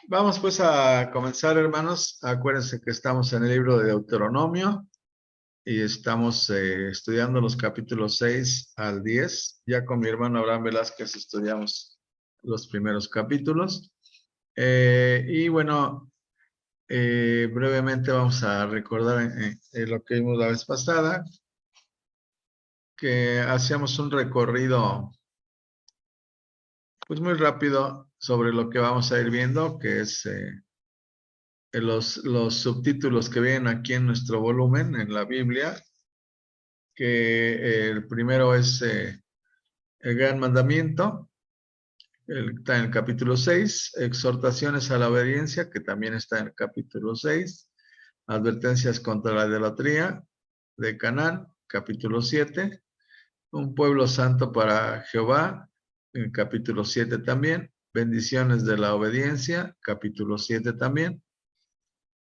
Vamos pues a comenzar, hermanos. Acuérdense que estamos en el libro de Deuteronomio y estamos estudiando los capítulos 6 al 10. Ya con mi hermano Abraham Velázquez estudiamos los primeros capítulos. Y bueno, brevemente vamos a recordar lo que vimos la vez pasada, que hacíamos un recorrido pues muy rápido sobre lo que vamos a ir viendo, que es los subtítulos que vienen aquí en nuestro volumen, en la Biblia, que el primero es el gran mandamiento, está en el capítulo 6, exhortaciones a la obediencia, que también está en el capítulo 6, advertencias contra la idolatría de Canaán, capítulo 7, un pueblo santo para Jehová, en el capítulo 7 también, bendiciones de la obediencia, capítulo 7 también,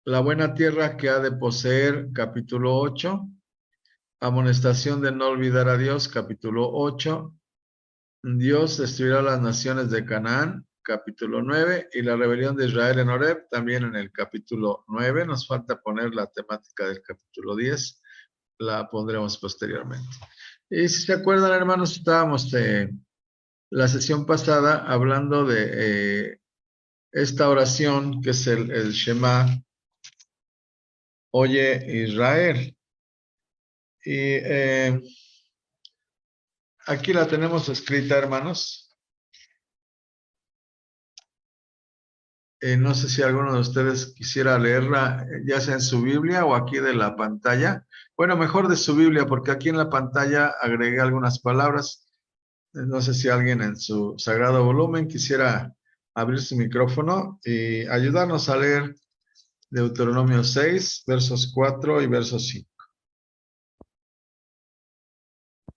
la buena tierra que ha de poseer, capítulo 8, amonestación de no olvidar a Dios, capítulo 8, Dios destruirá las naciones de Canaán, capítulo 9, y la rebelión de Israel en Horeb, también en el capítulo 9. Nos falta poner la temática del capítulo 10, la pondremos posteriormente. Y si se acuerdan, hermanos, estábamos la sesión pasada hablando de esta oración que es el Shema, oye Israel. Y aquí la tenemos escrita, hermanos. No sé si alguno de ustedes quisiera leerla, ya sea en su Biblia o aquí de la pantalla. Bueno, mejor de su Biblia, porque aquí en la pantalla agregué algunas palabras. No sé si alguien en su sagrado volumen quisiera abrir su micrófono y ayudarnos a leer Deuteronomio 6, versos 4 y versos 5.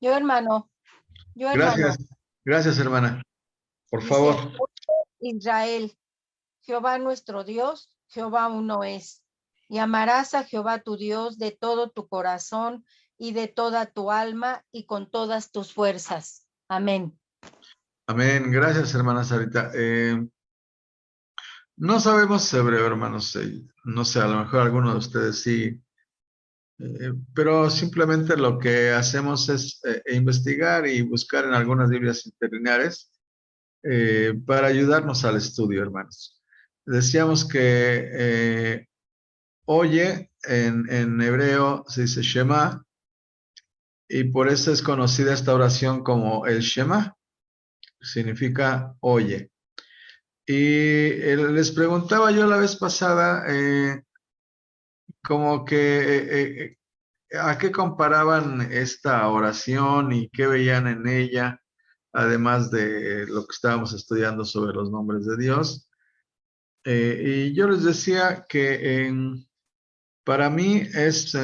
Yo, hermano, Gracias, gracias, hermana. Por favor. dice, Israel, Jehová nuestro Dios, Jehová uno es. Y amarás a Jehová tu Dios de todo tu corazón y de toda tu alma y con todas tus fuerzas. Amén. Amén. Gracias, hermana Sarita. No sabemos hebreo, hermanos. No sé, a lo mejor alguno de ustedes sí. Pero simplemente lo que hacemos es investigar y buscar en algunas Biblias interlineares para ayudarnos al estudio, hermanos. Decíamos que oye en hebreo se dice Shema y por eso es conocida esta oración como el Shema, significa oye. Y les preguntaba yo la vez pasada como que ¿a qué comparaban esta oración y qué veían en ella, además de lo que estábamos estudiando sobre los nombres de Dios? Y yo les decía que para mí es,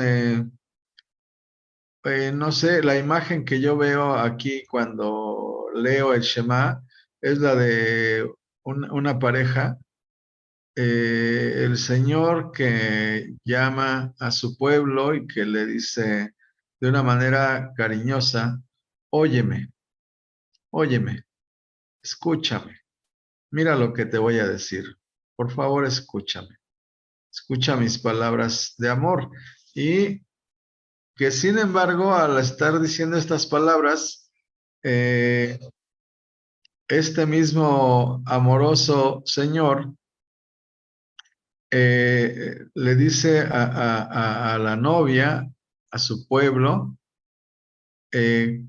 no sé, la imagen que yo veo aquí cuando leo el Shema es la de una pareja, el Señor que llama a su pueblo y que le dice de una manera cariñosa, óyeme, óyeme, escúchame, mira lo que te voy a decir, por favor escúchame, escucha mis palabras de amor. Y que sin embargo, al estar diciendo estas palabras, eh, este mismo amoroso Señor le dice a la novia, a su pueblo, eh,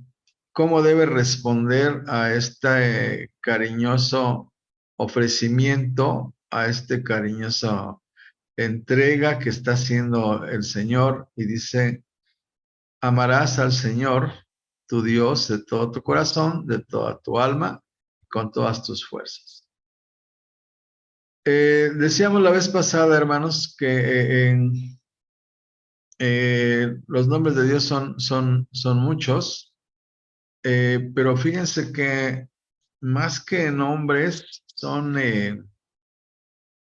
cómo debe responder a este cariñoso ofrecimiento, a este cariñoso entrega que está haciendo el Señor, y dice, amarás al Señor, tu Dios, de todo tu corazón, de toda tu alma, con todas tus fuerzas. Decíamos la vez pasada, hermanos, que los nombres de Dios son muchos, pero fíjense que más que nombres son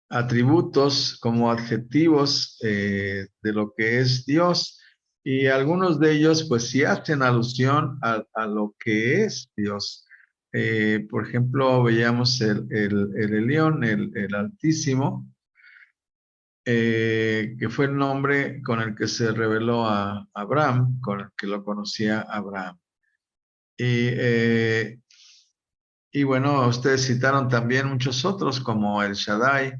atributos como adjetivos de lo que es Dios, y algunos de ellos pues sí hacen alusión a lo que es Dios. Por ejemplo, veíamos el Elión, el Altísimo, que fue el nombre con el que se reveló a Abraham, con el que lo conocía Abraham. Y, y bueno, ustedes citaron también muchos otros como el Shaddai,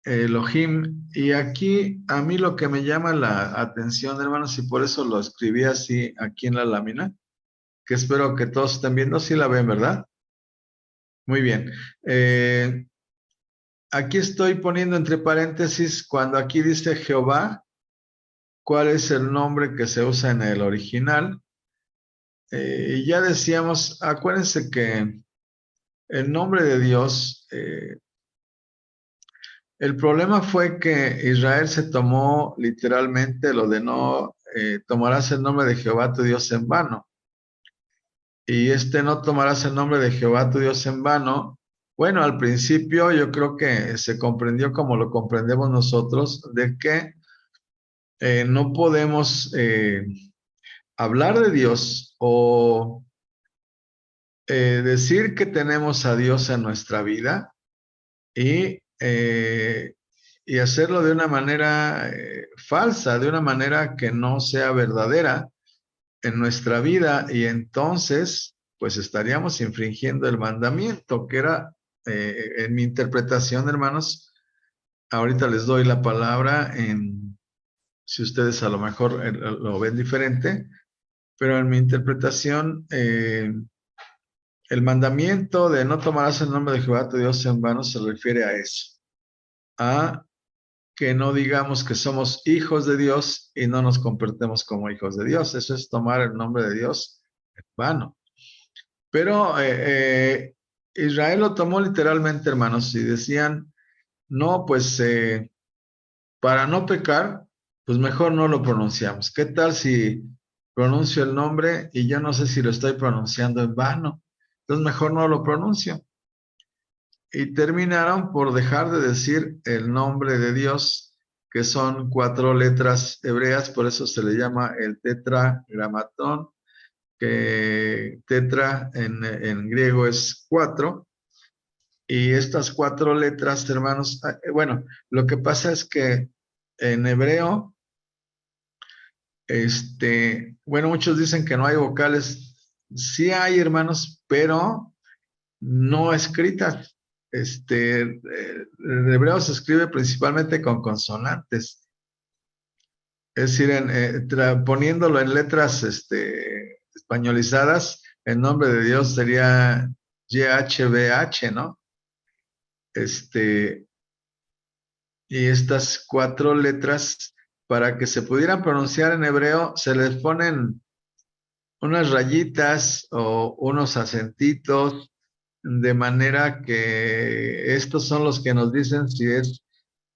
Elohim, y aquí a mí lo que me llama la atención, hermanos, y por eso lo escribí así aquí en la lámina, que espero que todos estén viendo, sí la ven, ¿verdad? Muy bien. Aquí estoy poniendo entre paréntesis, cuando aquí dice Jehová, ¿cuál es el nombre que se usa en el original? Ya decíamos, acuérdense que el nombre de Dios, el problema fue que Israel se tomó literalmente lo de no tomarás el nombre de Jehová tu Dios en vano. Y no tomarás el nombre de Jehová tu Dios en vano. Bueno, al principio yo creo que se comprendió como lo comprendemos nosotros, de que no podemos hablar de Dios o decir que tenemos a Dios en nuestra vida y, y hacerlo de una manera falsa, de una manera que no sea verdadera en nuestra vida, y entonces pues estaríamos infringiendo el mandamiento, que era, en mi interpretación, hermanos, ahorita les doy la palabra, si ustedes a lo mejor lo ven diferente, pero en mi interpretación, el mandamiento de no tomarás el nombre de Jehová tu Dios en vano se refiere a eso, a que no digamos que somos hijos de Dios y no nos comportemos como hijos de Dios. Eso es tomar el nombre de Dios en vano. Pero Israel lo tomó literalmente, hermanos, y decían, no, pues para no pecar, pues mejor no lo pronunciamos. ¿Qué tal si pronuncio el nombre y yo no sé si lo estoy pronunciando en vano? Entonces mejor no lo pronuncio. Y terminaron por dejar de decir el nombre de Dios, que son 4 letras hebreas, por eso se le llama el tetragramatón, que tetra en griego es 4, y estas 4 letras, hermanos, bueno, lo que pasa es que en hebreo, bueno, muchos dicen que no hay vocales, sí hay, hermanos, pero no escritas. El hebreo se escribe principalmente con consonantes, es decir, poniéndolo en letras españolizadas, el nombre de Dios sería YHWH, ¿no? Y estas 4 letras, para que se pudieran pronunciar en hebreo, se les ponen unas rayitas o unos acentitos, de manera que estos son los que nos dicen si es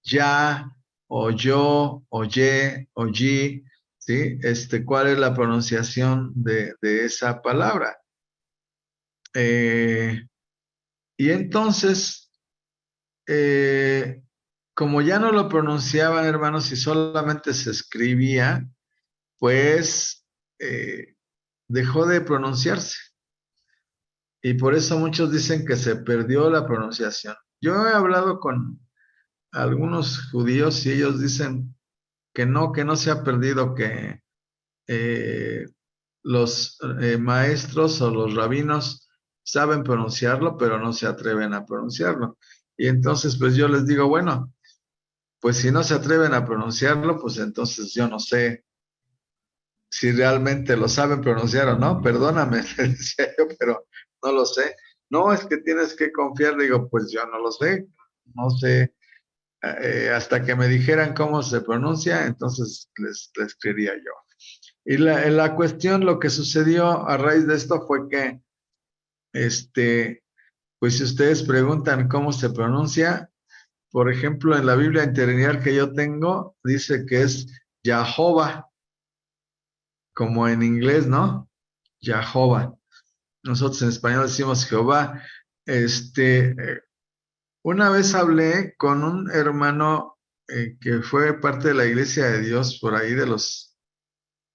ya o yo o ye o yi, ¿sí? ¿Cuál es la pronunciación de esa palabra? Y entonces, como ya no lo pronunciaban, hermanos, y solamente se escribía, pues dejó de pronunciarse. Y por eso muchos dicen que se perdió la pronunciación. Yo he hablado con algunos judíos y ellos dicen que no se ha perdido, que los maestros o los rabinos saben pronunciarlo, pero no se atreven a pronunciarlo. Y entonces, pues yo les digo, bueno, pues si no se atreven a pronunciarlo, pues entonces yo no sé si realmente lo saben pronunciar o no. Perdóname, les decía yo, pero no lo sé. No, es que tienes que confiar. Digo, pues yo no lo sé. No sé. Hasta que me dijeran cómo se pronuncia, entonces les creería yo. Y la cuestión, lo que sucedió a raíz de esto fue que, pues si ustedes preguntan cómo se pronuncia, por ejemplo, en la Biblia interlineal que yo tengo, dice que es Jehová, como en inglés, ¿no? Jehová. Nosotros en español decimos Jehová. Una vez hablé con un hermano que fue parte de la Iglesia de Dios por ahí de los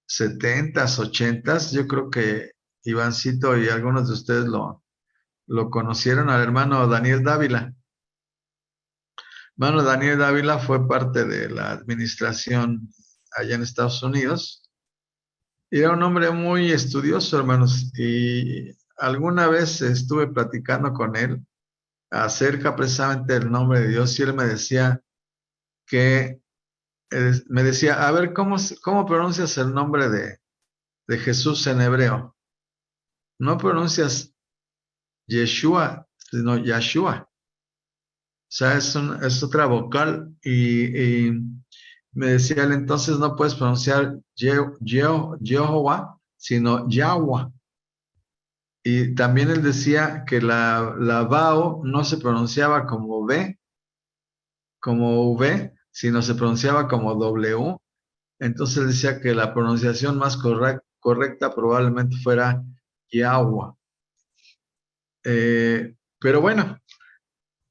70s, 80s. Yo creo que Ivancito y algunos de ustedes lo conocieron al hermano Daniel Dávila. Hermano Daniel Dávila fue parte de la administración allá en Estados Unidos. Y era un hombre muy estudioso, hermanos, y alguna vez estuve platicando con él acerca precisamente del nombre de Dios y él me decía que, a ver, ¿cómo pronuncias el nombre de Jesús en hebreo? No pronuncias Yeshua, sino Yahshua. O sea, es otra vocal y me decía él, entonces no puedes pronunciar Jehová, sino Yahweh. Y también él decía que la Vao no se pronunciaba como V, sino se pronunciaba como W. Entonces él decía que la pronunciación más correcta probablemente fuera Yahweh. Pero bueno,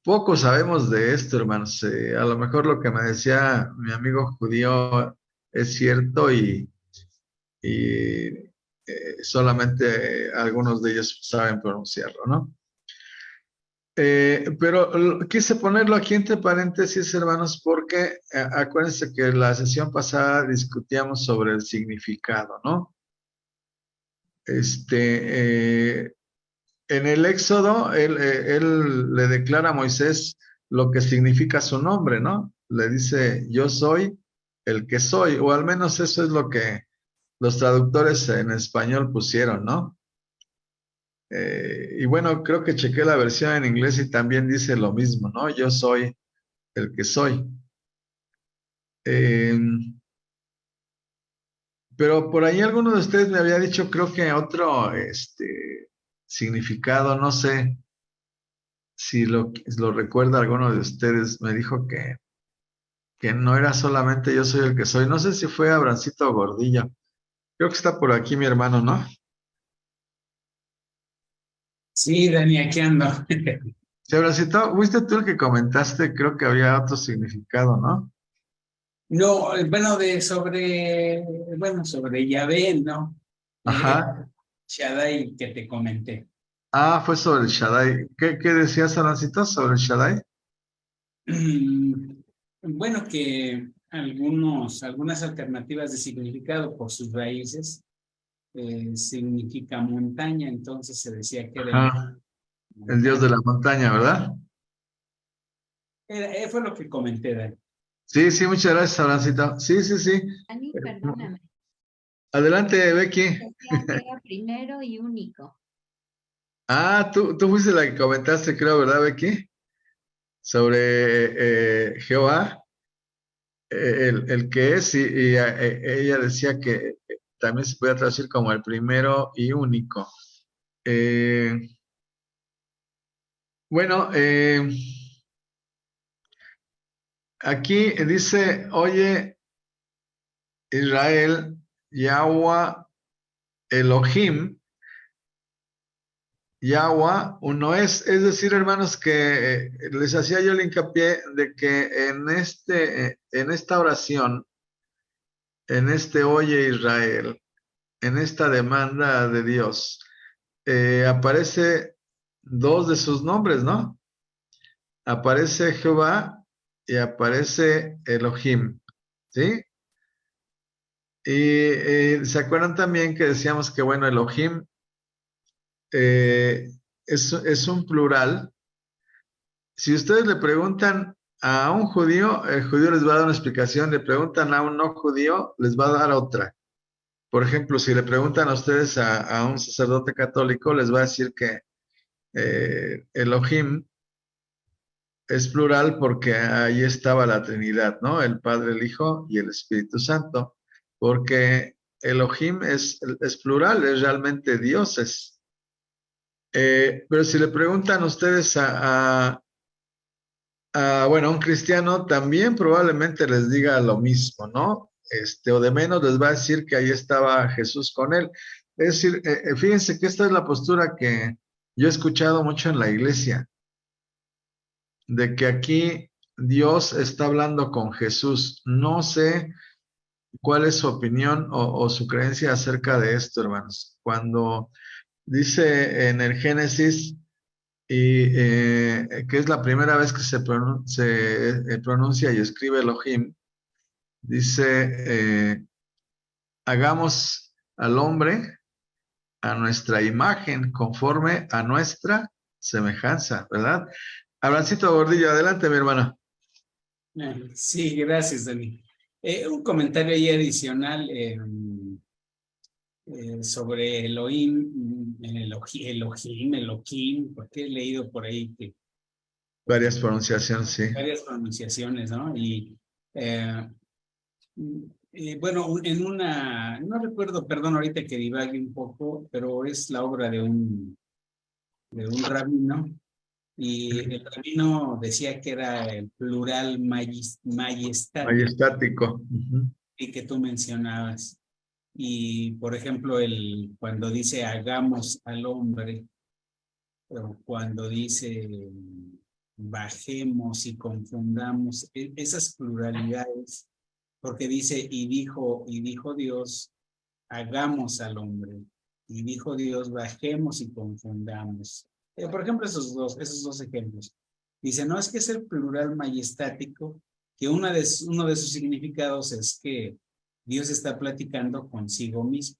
poco sabemos de esto, hermanos. A lo mejor lo que me decía mi amigo judío es cierto y solamente algunos de ellos saben pronunciarlo, ¿no? Pero quise ponerlo aquí entre paréntesis, hermanos, porque acuérdense que la sesión pasada discutíamos sobre el significado, ¿no? En el Éxodo, él le declara a Moisés lo que significa su nombre, ¿no? Le dice, yo soy el que soy, o al menos eso es lo que los traductores en español pusieron, ¿no? Y bueno, creo que chequé la versión en inglés y también dice lo mismo, ¿no? Yo soy el que soy. Eh, pero por ahí alguno de ustedes me había dicho, creo que otro significado, no sé si lo recuerda alguno de ustedes, me dijo que no era solamente yo soy el que soy. No sé si fue Abrancito Gordillo. Creo que está por aquí mi hermano, ¿no? Sí, Dani, aquí ando. Sí, Abrancito, fuiste tú el que comentaste, creo que había otro significado, ¿no? No, sobre Yahvé, ¿no? Ajá. Shaddai que te comenté. Ah, fue sobre el Shaddai. ¿Qué decías, Abrancito, sobre el Shaddai? Bueno, que algunas alternativas de significado por sus raíces significa montaña, entonces se decía que era Ajá. El dios de la montaña, ¿verdad? fue lo que comenté, Dani. Sí, sí, muchas gracias, Abrancito. Sí, sí, sí. Dani, perdóname. Adelante, Becky. Decía que era primero y único. Ah, tú fuiste la que comentaste, creo, ¿verdad, Becky? Sobre Jehová, el que es, y ella decía que también se puede traducir como el primero y único. Bueno, aquí dice, oye, Israel, Yahweh, Elohim, Yahweh, uno es decir, hermanos, que les hacía yo el hincapié de que en esta oración, en este oye Israel, en esta demanda de Dios, aparece dos de sus nombres, ¿no? Aparece Jehová y aparece Elohim, ¿sí? Y se acuerdan también que decíamos que, bueno, Elohim es un plural. Si ustedes le preguntan a un judío, el judío les va a dar una explicación, le preguntan a un no judío, les va a dar otra. Por ejemplo, si le preguntan a ustedes a un sacerdote católico, les va a decir que Elohim es plural porque ahí estaba la Trinidad, ¿no? El Padre, el Hijo y el Espíritu Santo. Porque Elohim es plural, es realmente dioses. Pero si le preguntan ustedes bueno, a un cristiano también probablemente les diga lo mismo, ¿no? O de menos les va a decir que ahí estaba Jesús con él. Es decir, fíjense que esta es la postura que yo he escuchado mucho en la iglesia, de que aquí Dios está hablando con Jesús. No sé cuál es su opinión o su creencia acerca de esto, hermanos. Cuando dice en el Génesis y que es la primera vez que se pronuncia y escribe Elohim, dice, hagamos al hombre a nuestra imagen, conforme a nuestra semejanza, ¿verdad? Abrancito Gordillo, adelante, mi hermano. Sí, gracias, Dani. Un comentario ahí adicional sobre Elohim, Elohim, porque he leído por ahí que Varias pronunciaciones, sí. varias pronunciaciones, ¿no? Eh, bueno, en una, no recuerdo, perdón, ahorita que divague un poco, pero es la obra de un rabino, y el rabino decía que era el plural majestático, Majestático. y que tú mencionabas. Y, por ejemplo, cuando dice hagamos al hombre, o cuando dice bajemos y confundamos, esas pluralidades, porque dice y dijo Dios, hagamos al hombre, y dijo Dios, bajemos y confundamos. Por ejemplo, esos dos ejemplos. Dice, no, es que es el plural majestático, que uno de sus significados es que Dios está platicando consigo mismo.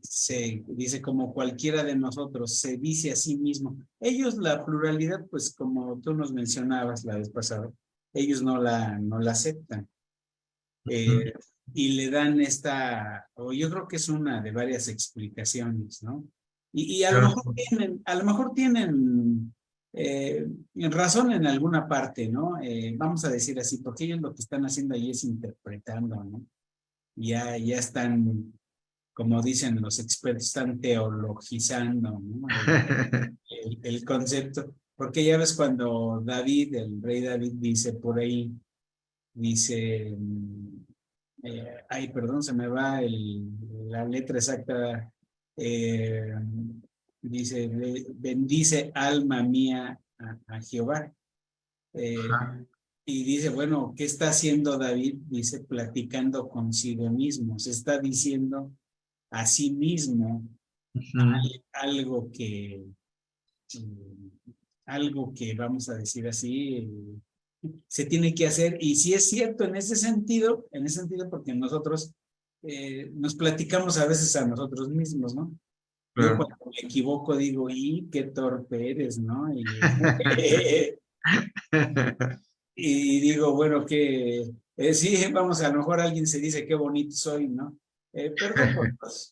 Se dice como cualquiera de nosotros, se dice a sí mismo. Ellos la pluralidad, pues como tú nos mencionabas la vez pasada, ellos no la aceptan. Y le dan o yo creo que es una de varias explicaciones, ¿no? Y a lo mejor tienen razón en alguna parte, ¿no? Vamos a decir así, porque ellos lo que están haciendo ahí es interpretando, ¿no? Ya están, como dicen los expertos, están teologizando, ¿no? El concepto, porque ya ves cuando el rey David dice por ahí, dice, ay, perdón, se me va la letra exacta, dice, bendice alma mía a Jehová. Y dice, bueno, ¿qué está haciendo David? Dice, platicando consigo mismo, se está diciendo a sí mismo algo que, vamos a decir así, se tiene que hacer. Y sí es cierto en ese sentido, porque nosotros nos platicamos a veces a nosotros mismos, ¿no? Yo cuando me equivoco digo, y qué torpe eres, ¿no? Y digo, bueno, que sí, vamos, a lo mejor alguien se dice qué bonito soy, ¿no?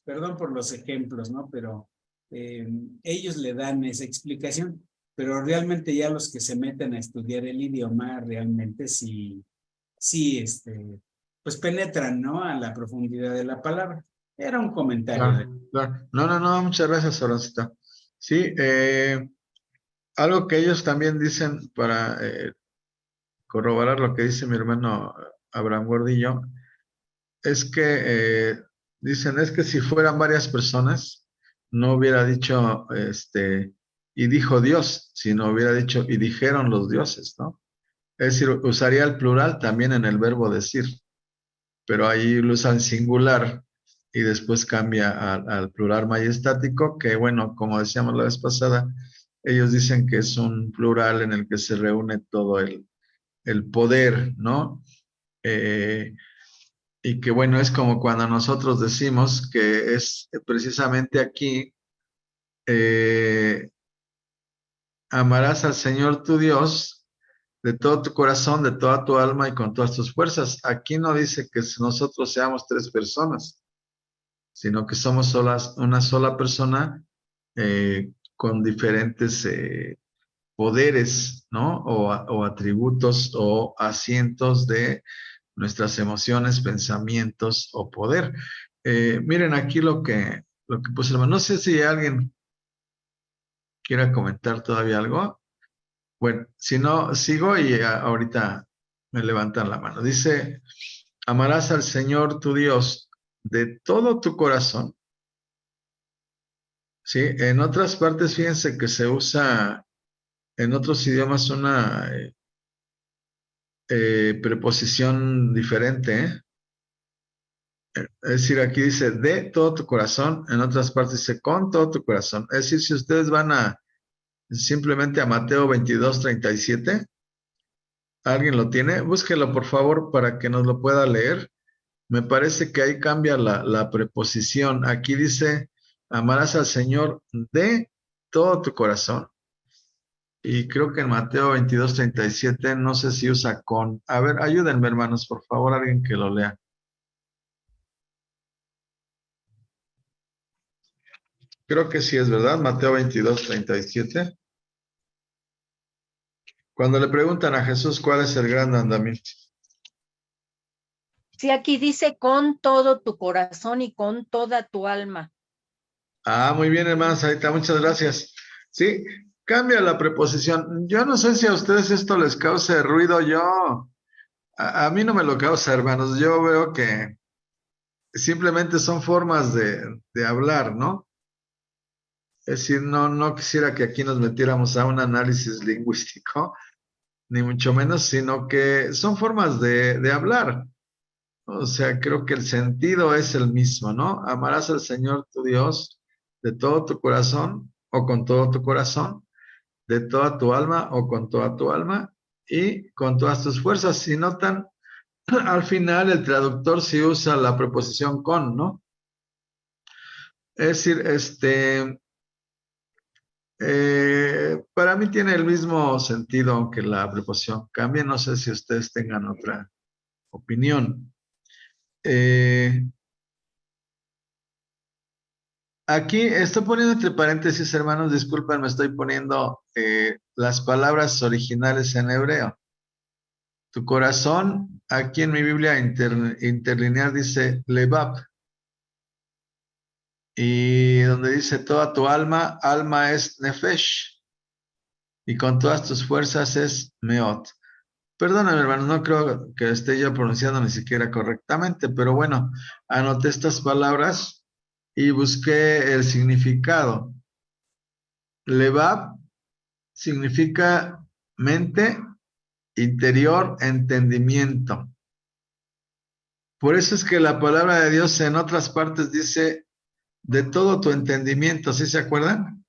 Perdón por los ejemplos, ¿no? Pero ellos le dan esa explicación, pero realmente ya los que se meten a estudiar el idioma, realmente sí, pues penetran, ¿no? A la profundidad de la palabra. Era un comentario. Claro. No, muchas gracias, Orancita. Sí, algo que ellos también dicen para corroborar lo que dice mi hermano Abraham Gordillo, es que dicen, es que si fueran varias personas, no hubiera dicho, y dijo Dios, sino hubiera dicho, y dijeron los dioses, ¿no? Es decir, usaría el plural también en el verbo decir, pero ahí lo usan singular y después cambia al plural majestático, que bueno, como decíamos la vez pasada, ellos dicen que es un plural en el que se reúne todo el poder, ¿no? Y que bueno, es como cuando nosotros decimos que es precisamente aquí, amarás al Señor tu Dios de todo tu corazón, de toda tu alma y con todas tus fuerzas. Aquí no dice que nosotros seamos tres personas, sino que somos una sola persona con diferentes poderes, ¿no? O atributos o asientos de nuestras emociones, pensamientos o poder. Miren aquí lo que puse. No sé si alguien quiera comentar todavía algo. Bueno, si no, sigo y ahorita me levantan la mano. Dice, amarás al Señor tu Dios de todo tu corazón. Sí, en otras partes, fíjense que se usa en otros idiomas una preposición diferente, ¿eh? Es decir, aquí dice de todo tu corazón, en otras partes dice con todo tu corazón. Es decir, si ustedes van a simplemente a Mateo 22:37. ¿Alguien lo tiene? Búsquelo, por favor, para que nos lo pueda leer. Me parece que ahí cambia la preposición. Aquí dice, amarás al Señor de todo tu corazón. Y creo que en Mateo 22:37, no sé si usa con. A ver, ayúdenme, hermanos, por favor, alguien que lo lea. Creo que sí es verdad, Mateo 22:37. Cuando le preguntan a Jesús cuál es el gran mandamiento. Sí, aquí dice con todo tu corazón y con toda tu alma. Ah, muy bien, hermanos, ahí está, muchas gracias. Sí, cambia la preposición. Yo no sé si a ustedes esto les cause ruido, a mí no me lo causa, hermanos. Yo veo que simplemente son formas de hablar, ¿no? Es decir, no quisiera que aquí nos metiéramos a un análisis lingüístico, ni mucho menos, sino que son formas de hablar. O sea, creo que el sentido es el mismo, ¿no? Amarás al Señor tu Dios de todo tu corazón o con todo tu corazón, de toda tu alma o con toda tu alma y con todas tus fuerzas. Si notan, al final el traductor sí usa la preposición con, ¿no? Es decir, para mí tiene el mismo sentido, aunque la preposición cambie. No sé si ustedes tengan otra opinión. Aquí estoy poniendo entre paréntesis, hermanos, disculpen, me estoy poniendo las palabras originales en hebreo. Tu corazón, aquí en mi Biblia interlineal dice lebab. Y donde dice toda tu alma, alma es nefesh. Y con todas tus fuerzas es meot. Perdóname, hermanos, no creo que esté yo pronunciando ni siquiera correctamente, pero bueno, anoté estas palabras y busqué el significado. Lebab significa mente, interior, entendimiento. Por eso es que la palabra de Dios en otras partes dice de todo tu entendimiento, ¿sí se acuerdan?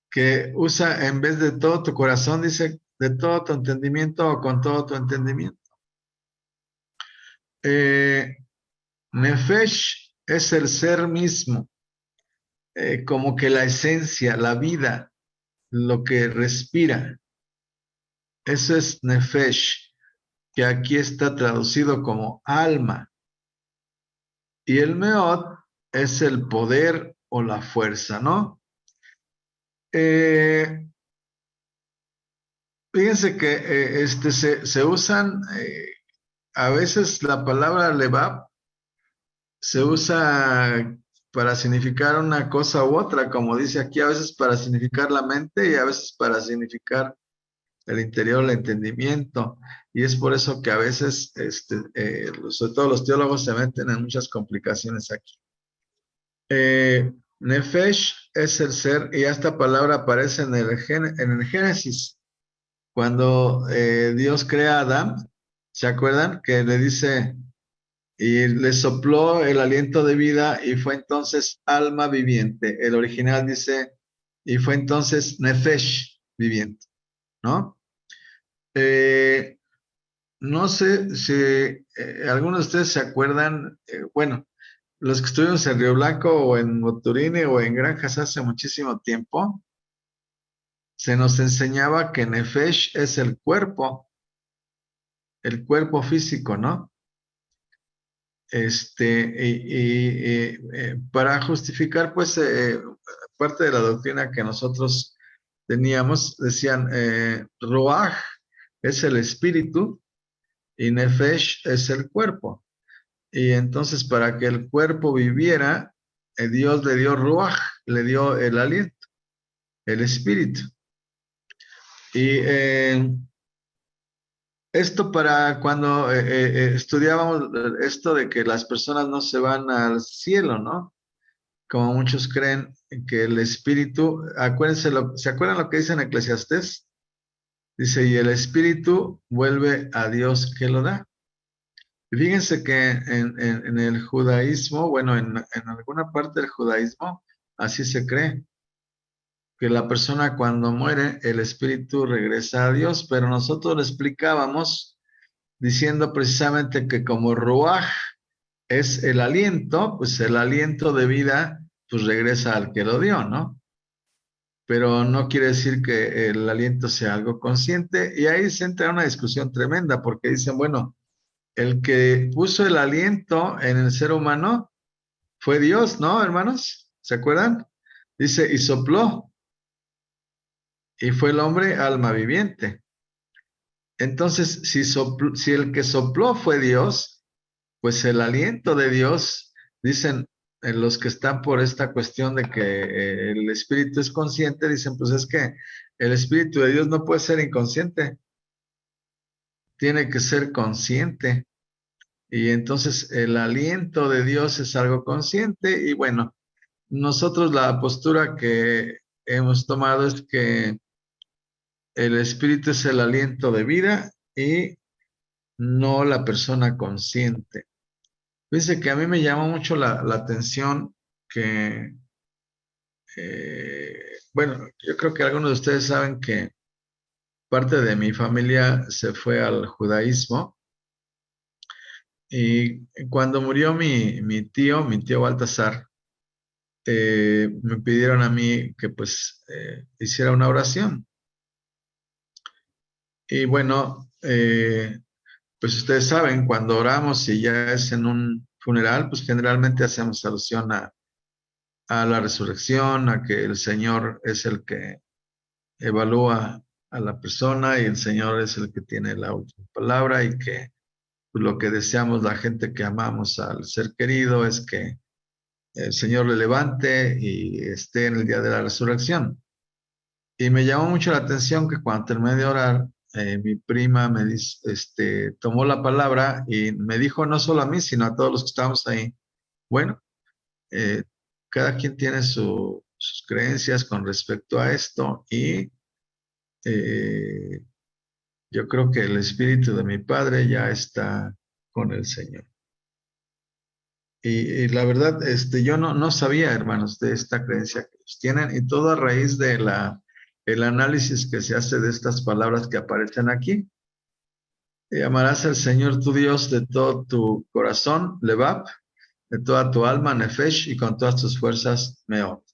Que usa en vez de todo tu corazón, dice de todo tu entendimiento o con todo tu entendimiento. Nefesh es el ser mismo, como que la esencia, la vida, lo que respira. Eso es Nefesh, que aquí está traducido como alma. Y el Meot es el poder o la fuerza, ¿no? Fíjense que se usan, a veces la palabra Levab se usa para significar una cosa u otra, como dice aquí, a veces para significar la mente y a veces para significar el interior, el entendimiento. Y es por eso que a veces, sobre todo los teólogos se meten en muchas complicaciones aquí. Nefesh es el ser, y esta palabra aparece en el Génesis, cuando Dios crea a Adán. ¿Se acuerdan? Que le dice, y le sopló el aliento de vida y fue entonces alma viviente. El original dice, y fue entonces Nefesh viviente, ¿no? No sé si algunos de ustedes se acuerdan, bueno, los que estuvimos en Río Blanco o en Moturini o en granjas hace muchísimo tiempo, se nos enseñaba que Nefesh es el cuerpo físico, ¿no? Para justificar, pues, parte de la doctrina que nosotros teníamos, decían, Ruach es el espíritu y Nefesh es el cuerpo. Y entonces, para que el cuerpo viviera, Dios le dio Ruach, le dio el aliento, el espíritu. Y esto para cuando estudiábamos esto de que las personas no se van al cielo, ¿no? Como muchos creen que el espíritu, acuérdense, ¿se acuerdan lo que dice en Eclesiastés? Dice, y el espíritu vuelve a Dios que lo da. Y fíjense que en el judaísmo, bueno, en alguna parte del judaísmo, así se cree, que la persona cuando muere, el espíritu regresa a Dios, pero nosotros le explicábamos diciendo precisamente que como ruaj es el aliento, pues el aliento de vida pues regresa al que lo dio, ¿no? Pero no quiere decir que el aliento sea algo consciente, y ahí se entra una discusión tremenda, porque dicen, bueno, el que puso el aliento en el ser humano fue Dios, ¿no, hermanos? ¿Se acuerdan? Dice, y sopló, y fue el hombre alma viviente. Entonces, si el que sopló fue Dios, pues el aliento de Dios, dicen los que están por esta cuestión de que el espíritu es consciente, dicen, pues es que el espíritu de Dios no puede ser inconsciente, tiene que ser consciente. Y entonces el aliento de Dios es algo consciente. Y bueno, nosotros la postura que hemos tomado es que el espíritu es el aliento de vida y no la persona consciente. Fíjense que a mí me llama mucho la atención que, bueno, yo creo que algunos de ustedes saben que parte de mi familia se fue al judaísmo, y cuando murió mi tío Baltasar, me pidieron a mí que pues hiciera una oración. Y bueno, pues ustedes saben, cuando oramos y ya es en un funeral, pues generalmente hacemos alusión a la resurrección, a que el Señor es el que evalúa a la persona y el Señor es el que tiene la última palabra, y que pues, lo que deseamos la gente que amamos al ser querido es que el Señor le levante y esté en el día de la resurrección. Y me llamó mucho la atención que cuando terminé de orar, mi prima me tomó la palabra y me dijo, no solo a mí, sino a todos los que estábamos ahí, bueno, eh, cada quien tiene sus creencias con respecto a esto, y yo creo que el espíritu de mi padre ya está con el Señor. Y la verdad, yo no sabía, hermanos, de esta creencia que ellos tienen, y todo a raíz de el análisis que se hace de estas palabras que aparecen aquí. Y amarás al Señor tu Dios de todo tu corazón, Levab, de toda tu alma, Nefesh, y con todas tus fuerzas, Meot.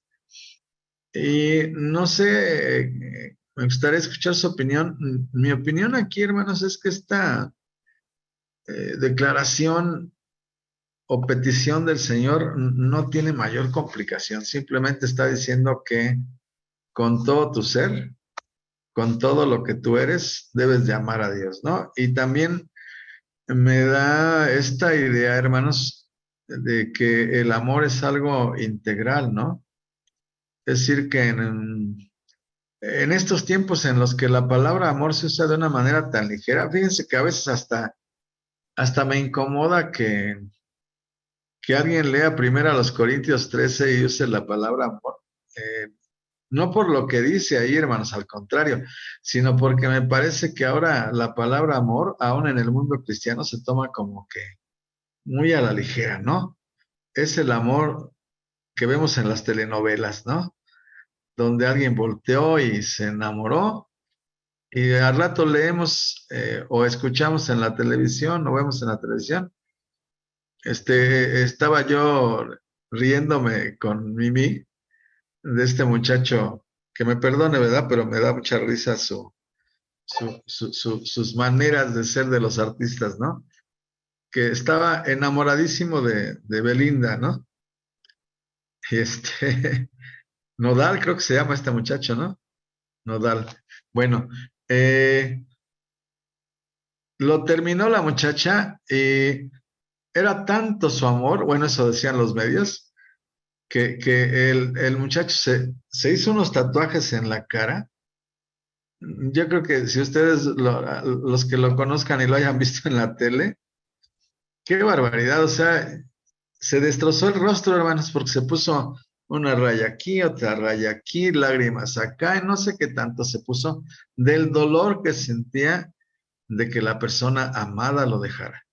Y no sé, me gustaría escuchar su opinión. Mi opinión aquí, hermanos, es que esta declaración o petición del Señor no tiene mayor complicación, simplemente está diciendo que con todo tu ser, con todo lo que tú eres, debes de amar a Dios, ¿no? Y también me da esta idea, hermanos, de que el amor es algo integral, ¿no? Es decir, que en estos tiempos en los que la palabra amor se usa de una manera tan ligera, fíjense que a veces hasta me incomoda que alguien lea primero a los Corintios 13 y use la palabra amor. No por lo que dice ahí, hermanos, al contrario, sino porque me parece que ahora la palabra amor, aún en el mundo cristiano, se toma como que muy a la ligera, ¿no? Es el amor que vemos en las telenovelas, ¿no? Donde alguien volteó y se enamoró, y al rato leemos o escuchamos en la televisión o vemos en la televisión. Estaba yo riéndome con Mimi de este muchacho, que me perdone, ¿verdad? Pero me da mucha risa sus maneras de ser de los artistas, ¿no? Que estaba enamoradísimo de Belinda, ¿no? Y Nodal, creo que se llama este muchacho, ¿no? Nodal. Bueno, lo terminó la muchacha y era tanto su amor, bueno, eso decían los medios, que el muchacho se hizo unos tatuajes en la cara. Yo creo que si ustedes, los que lo conozcan y lo hayan visto en la tele, qué barbaridad, o sea, se destrozó el rostro, hermanos, porque se puso una raya aquí, otra raya aquí, lágrimas acá, y no sé qué tanto se puso del dolor que sentía de que la persona amada lo dejara.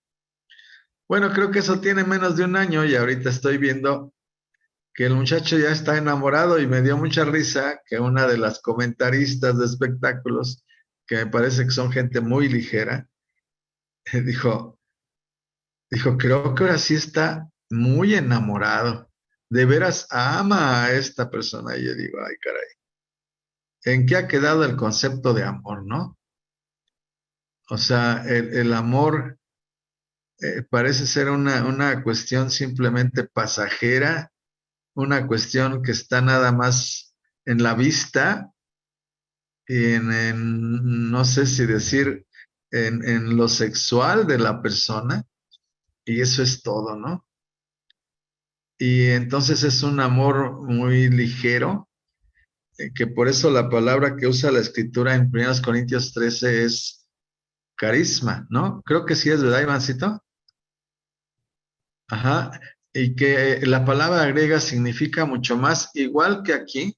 Bueno, creo que eso tiene menos de un año, y ahorita estoy viendo que el muchacho ya está enamorado, y me dio mucha risa que una de las comentaristas de espectáculos, que me parece que son gente muy ligera, dijo, creo que ahora sí está muy enamorado. De veras ama a esta persona. Y yo digo, ay, caray, ¿en qué ha quedado el concepto de amor, no? O sea, el amor parece ser una cuestión simplemente pasajera, una cuestión que está nada más en la vista y no sé si decir, en lo sexual de la persona, y eso es todo, ¿no? Y entonces es un amor muy ligero, que por eso la palabra que usa la escritura en 1 Corintios 13 es carisma, ¿no? Creo que sí es, ¿verdad, Ivancito? Ajá, y que la palabra griega significa mucho más, igual que aquí,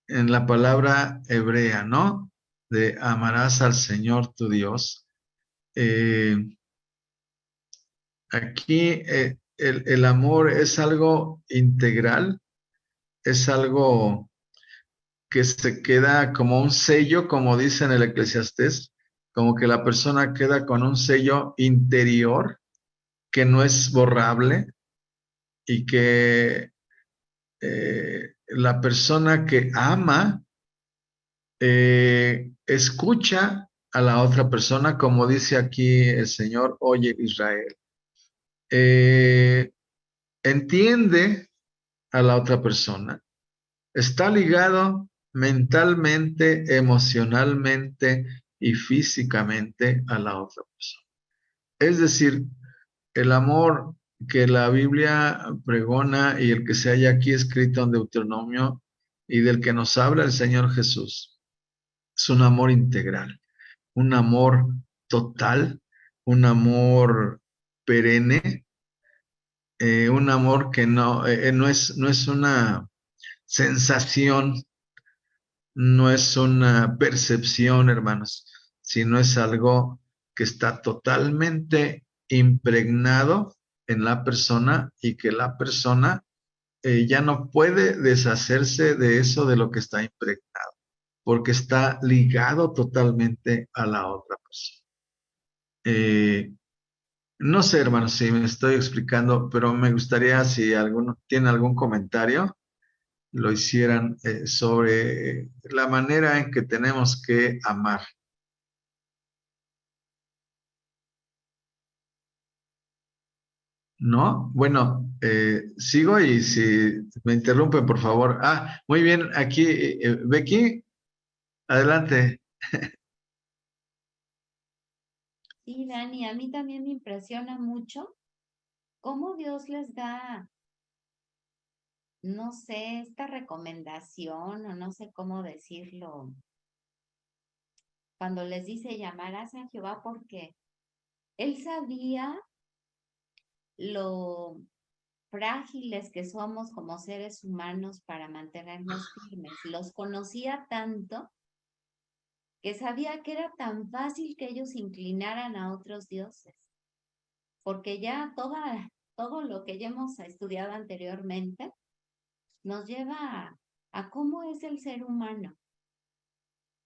en la palabra hebrea, ¿no? De amarás al Señor tu Dios. Eh, Aquí el amor es algo integral, es algo que se queda como un sello, como dice en el Eclesiastés, como que la persona queda con un sello interior que no es borrable, y que la persona que ama escucha a la otra persona, como dice aquí el Señor, oye Israel, eh, entiende a la otra persona, está ligado mentalmente, emocionalmente y físicamente a la otra persona. Es decir, el amor que la Biblia pregona y el que se halla aquí escrito en Deuteronomio y del que nos habla el Señor Jesús es un amor integral, un amor total, un amor perenne, un amor que no es una sensación, no es una percepción, hermanos, sino es algo que está totalmente impregnado en la persona, y que la persona ya no puede deshacerse de eso, de lo que está impregnado, porque está ligado totalmente a la otra persona. No sé, hermanos, si me estoy explicando, pero me gustaría, si alguno tiene algún comentario, lo hicieran sobre la manera en que tenemos que amar. ¿No? Bueno, sigo, y si me interrumpen, por favor. Ah, muy bien, aquí, Becky, adelante. Sí, Dani, a mí también me impresiona mucho cómo Dios les da, no sé, esta recomendación o no sé cómo decirlo, cuando les dice llamarás a Jehová, porque Él sabía lo frágiles que somos como seres humanos para mantenernos firmes. Los conocía tanto que sabía que era tan fácil que ellos se inclinaran a otros dioses, porque ya todo lo que ya hemos estudiado anteriormente nos lleva a cómo es el ser humano.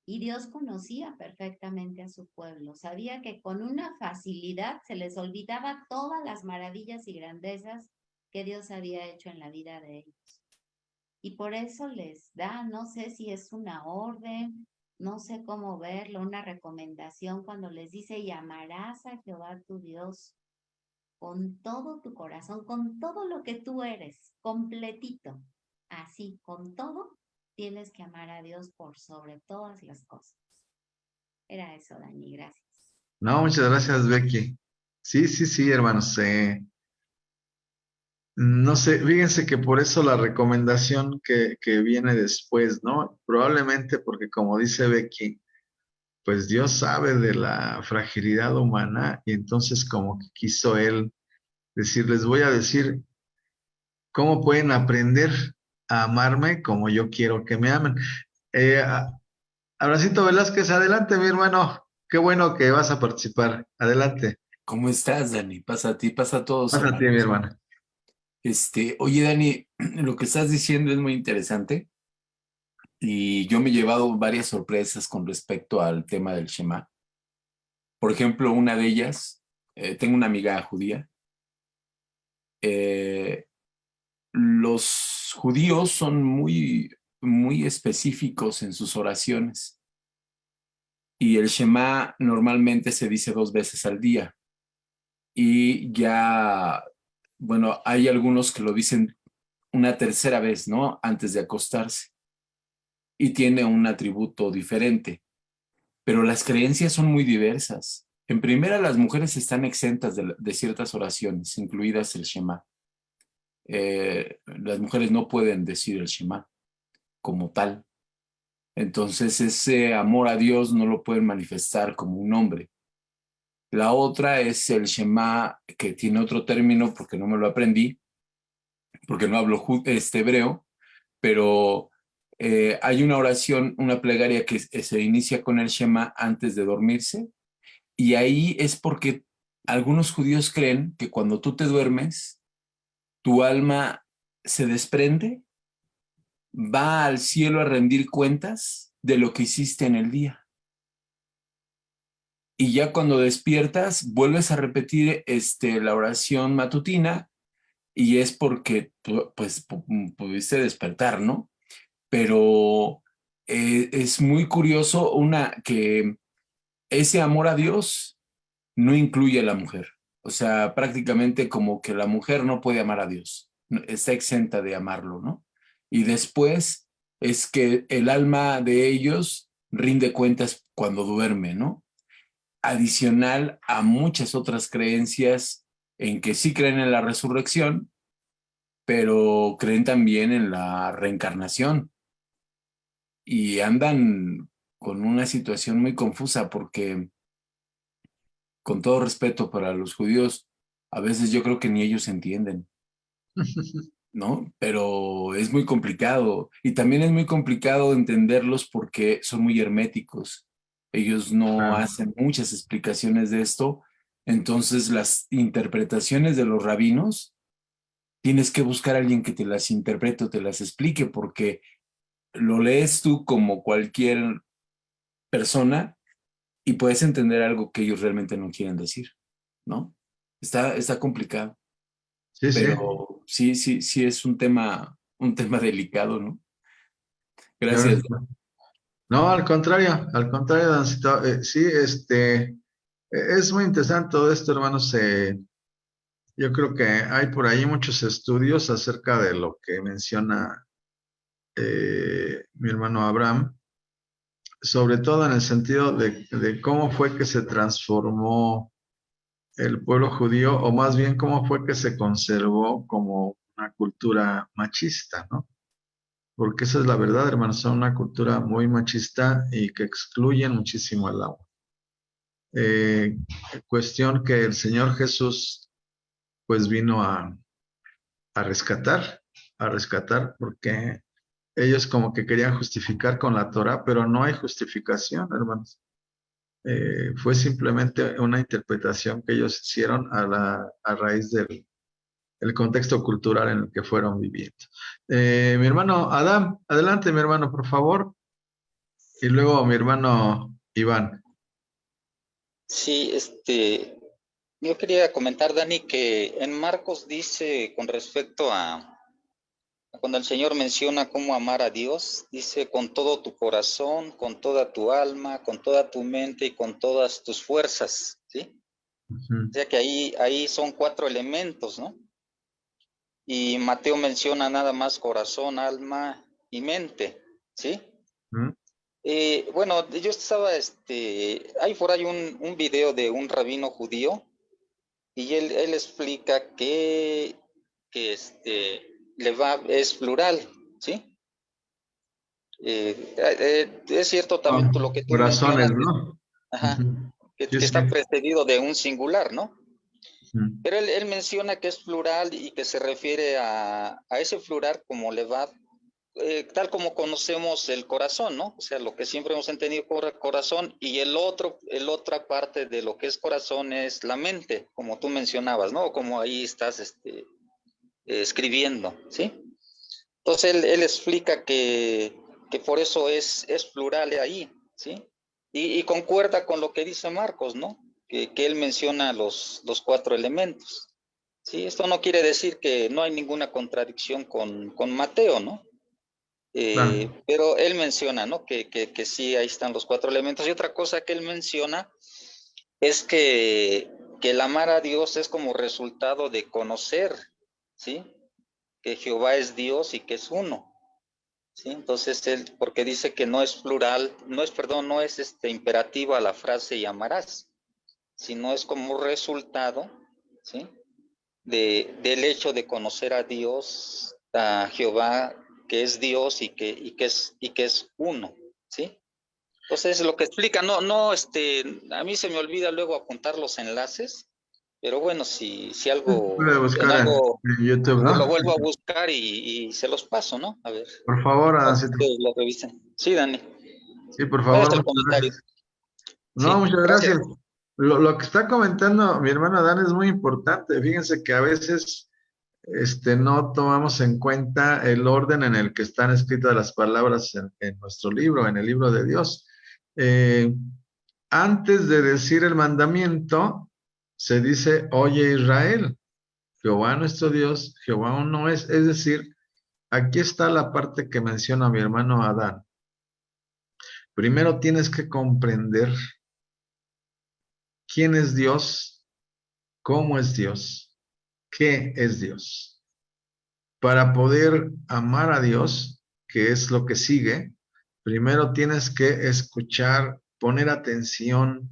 Y Dios conocía perfectamente a su pueblo, sabía que con una facilidad se les olvidaba todas las maravillas y grandezas que Dios había hecho en la vida de ellos. Y por eso les da, no sé si es una orden, no sé cómo verlo, una recomendación cuando les dice, y amarás a Jehová tu Dios con todo tu corazón, con todo lo que tú eres, completito. Así, con todo, tienes que amar a Dios por sobre todas las cosas. Era eso, Dani, gracias. No, muchas gracias, Becky. Sí, hermanos. No sé, fíjense que por eso la recomendación que viene después, ¿no? Probablemente porque, como dice Becky, pues Dios sabe de la fragilidad humana, y entonces como que quiso Él decir, les voy a decir cómo pueden aprender a amarme como yo quiero que me amen. Eh, a- Abracito Velázquez, adelante, mi hermano. Qué bueno que vas a participar. Adelante. ¿Cómo estás, Dani? Pasa a ti, pasa a todos, Pasa a ti, mi hermanos. hermana. Oye, Dani, lo que estás diciendo es muy interesante y yo me he llevado varias sorpresas con respecto al tema del Shema. Por ejemplo, una de ellas, tengo una amiga judía. Los judíos son muy específicos en sus oraciones y el Shema normalmente se dice 2 veces al día y ya, bueno, hay algunos que lo dicen una tercera vez, ¿no? Antes de acostarse y tiene un atributo diferente, pero las creencias son muy diversas. En primera, las mujeres están exentas de ciertas oraciones, incluidas el Shema. Las mujeres no pueden decir el Shema como tal. Entonces ese amor a Dios no lo pueden manifestar como un hombre. La otra es el Shema, que tiene otro término porque no me lo aprendí, porque no hablo hebreo, pero hay una oración, una plegaria que se inicia con el Shema antes de dormirse, y ahí es porque algunos judíos creen que cuando tú te duermes, tu alma se desprende, va al cielo a rendir cuentas de lo que hiciste en el día. Y ya cuando despiertas, vuelves a repetir la oración matutina y es porque pues, pudiste despertar, ¿no? Pero es muy curioso que ese amor a Dios no incluye a la mujer. O sea, prácticamente como que la mujer no puede amar a Dios, está exenta de amarlo, ¿no? Y después es que el alma de ellos rinde cuentas cuando duerme, ¿no? Adicional a muchas otras creencias en que sí creen en la resurrección, pero creen también en la reencarnación y andan con una situación muy confusa porque, con todo respeto para los judíos, a veces yo creo que ni ellos entienden, ¿no? Pero es muy complicado y también es muy complicado entenderlos porque son muy herméticos. Ellos no Claro. hacen muchas explicaciones de esto, entonces las interpretaciones de los rabinos tienes que buscar a alguien que te las interprete o te las explique porque lo lees tú como cualquier persona y puedes entender algo que ellos realmente no quieren decir, ¿no? Está complicado, Sí, sí. pero sí es un tema delicado, ¿no? Claro. Gracias. No, al contrario, Dancito. Sí, es muy interesante todo esto, hermanos. Yo creo que hay por ahí muchos estudios acerca de lo que menciona mi hermano Abraham, sobre todo en el sentido de cómo fue que se transformó el pueblo judío, o más bien cómo fue que se conservó como una cultura machista, ¿no? Porque esa es la verdad, hermanos, son una cultura muy machista y que excluyen muchísimo al agua. Eh, Cuestión que el Señor Jesús pues vino a rescatar, a rescatar, porque ellos como que querían justificar con la Torah, pero no hay justificación, hermanos. Fue simplemente una interpretación que ellos hicieron a raíz del el contexto cultural en el que fueron viviendo. Mi hermano Adam, adelante, mi hermano, por favor. Y luego mi hermano Iván. Sí, yo quería comentar, Dani, que en Marcos dice con respecto a cuando el Señor menciona cómo amar a Dios, dice con todo tu corazón, con toda tu alma, con toda tu mente y con todas tus fuerzas, ¿sí? Ujú. O sea que ahí son 4 elementos, ¿no? Y Mateo menciona nada más corazón, alma y mente, ¿sí? Ujú. Bueno, yo estaba, hay por ahí un video de un rabino judío y él explica que Levav es plural, ¿sí? Es cierto Ah, también lo que tú corazones, mencionas, ¿no? ajá, Ujú. Sí, que sí. está precedido de un singular, ¿no? Ujú. Pero él menciona que es plural y que se refiere a ese plural como Levav, tal como conocemos el corazón, ¿no? O sea, lo que siempre hemos entendido por corazón y el otra parte de lo que es corazón es la mente, como tú mencionabas, ¿no? Como ahí estás escribiendo, ¿sí? Entonces él explica que por eso es plural ahí, ¿sí? Y concuerda con lo que dice Marcos, ¿no? Que él menciona los 4 elementos. Sí, esto no quiere decir que no hay ninguna contradicción con Mateo, ¿no? Claro. Pero él menciona, ¿no? Que sí, ahí están los 4 elementos. Y otra cosa que él menciona es que el amar a Dios es como resultado de conocer, ¿sí? Que Jehová es Dios y que es uno, ¿sí? Entonces él, porque dice que no es plural, no es imperativa la frase y amarás, sino es como resultado, ¿sí? Del hecho de conocer a Dios, a Jehová, que es Dios y que es uno, ¿sí? Entonces lo que explica, a mí se me olvida luego apuntar los enlaces, pero bueno, si Puede en buscar algo en YouTube, lo ¿no? vuelvo a buscar y se los paso, ¿no? A ver, Por favor, para que Adancito. ustedes lo revisen. Sí, Dani. Sí, por Bueno, favor, es el muchas comentario. gracias. No, Sí, muchas gracias. gracias. Lo que está comentando mi hermano Dan es muy importante. Fíjense que a veces no tomamos en cuenta el orden en el que están escritas las palabras en nuestro libro, en el libro de Dios. Eh, Antes de decir el mandamiento, se dice, oye Israel, Jehová nuestro Dios, Jehová uno es. Es decir, aquí está la parte que menciona mi hermano Adán. Primero tienes que comprender quién es Dios, cómo es Dios, qué es Dios. Para poder amar a Dios, que es lo que sigue, primero tienes que escuchar, poner atención,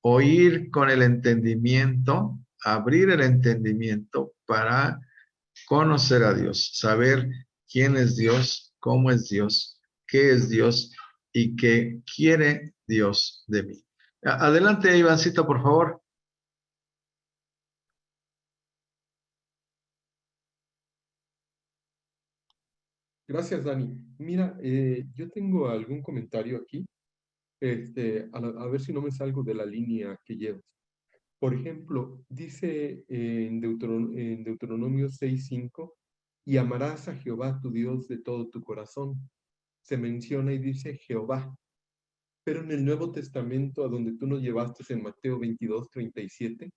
oír con el entendimiento, abrir el entendimiento para conocer a Dios, saber quién es Dios, cómo es Dios, qué es Dios y qué quiere Dios de mí. Adelante, Ivancito, por favor. Gracias, Dani. Mira, yo tengo algún comentario aquí, a ver si no me salgo de la línea que llevas. Por ejemplo, dice en Deuteronomio 6:5, y amarás a Jehová tu Dios de todo tu corazón. Se menciona y dice Jehová, pero en el Nuevo Testamento, a donde tú nos llevaste en Mateo 22:37,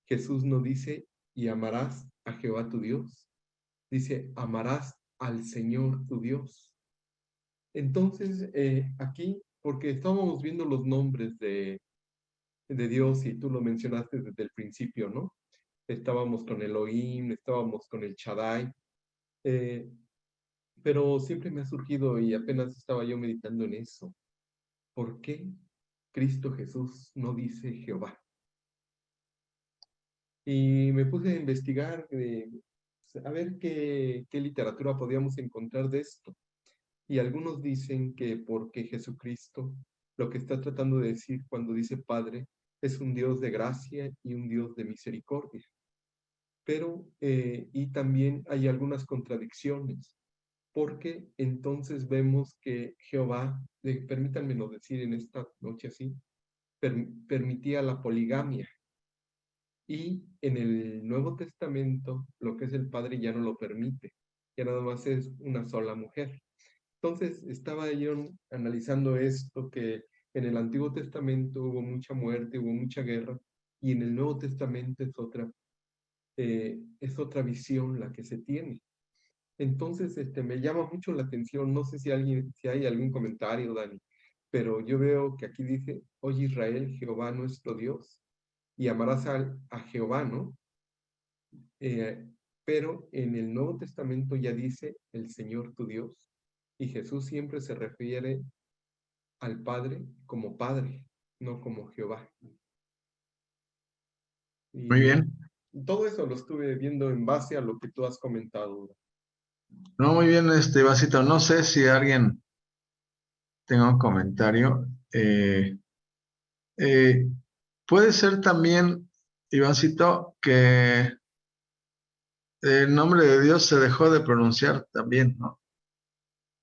Jesús no dice, y amarás a Jehová tu Dios. Dice, amarás al Señor tu Dios. Entonces, aquí, porque estábamos viendo los nombres de Dios y tú lo mencionaste desde el principio, ¿no? Estábamos con Elohim, estábamos con el Shaddai, eh, pero siempre me ha surgido y apenas estaba yo meditando en eso. ¿Por qué Cristo Jesús no dice Jehová? Y me puse a investigar, a ver qué literatura podíamos encontrar de esto. Y algunos dicen que porque Jesucristo lo que está tratando de decir cuando dice Padre es un Dios de gracia y un Dios de misericordia. Pero, y también hay algunas contradicciones, porque entonces vemos que Jehová, permítanmelo decir en esta noche así, permitía la poligamia. Y en el Nuevo Testamento, lo que es el Padre ya no lo permite, ya nada más es una sola mujer. Entonces estaba yo analizando esto, que en el Antiguo Testamento hubo mucha muerte, hubo mucha guerra, y en el Nuevo Testamento es otra visión la que se tiene. Entonces me llama mucho la atención, no sé si hay algún comentario, Dani, pero yo veo que aquí dice, oye Israel, Jehová nuestro Dios, y amarás a Jehová, ¿no? Pero en el Nuevo Testamento ya dice el Señor tu Dios, y Jesús siempre se refiere al Padre como Padre, no como Jehová. Muy Y bien. todo eso lo estuve viendo en base a lo que tú has comentado. No, muy bien, Ivancito. No sé si alguien tenga un comentario. Eh, puede ser también, Ivancito, que el nombre de Dios se dejó de pronunciar también, ¿no?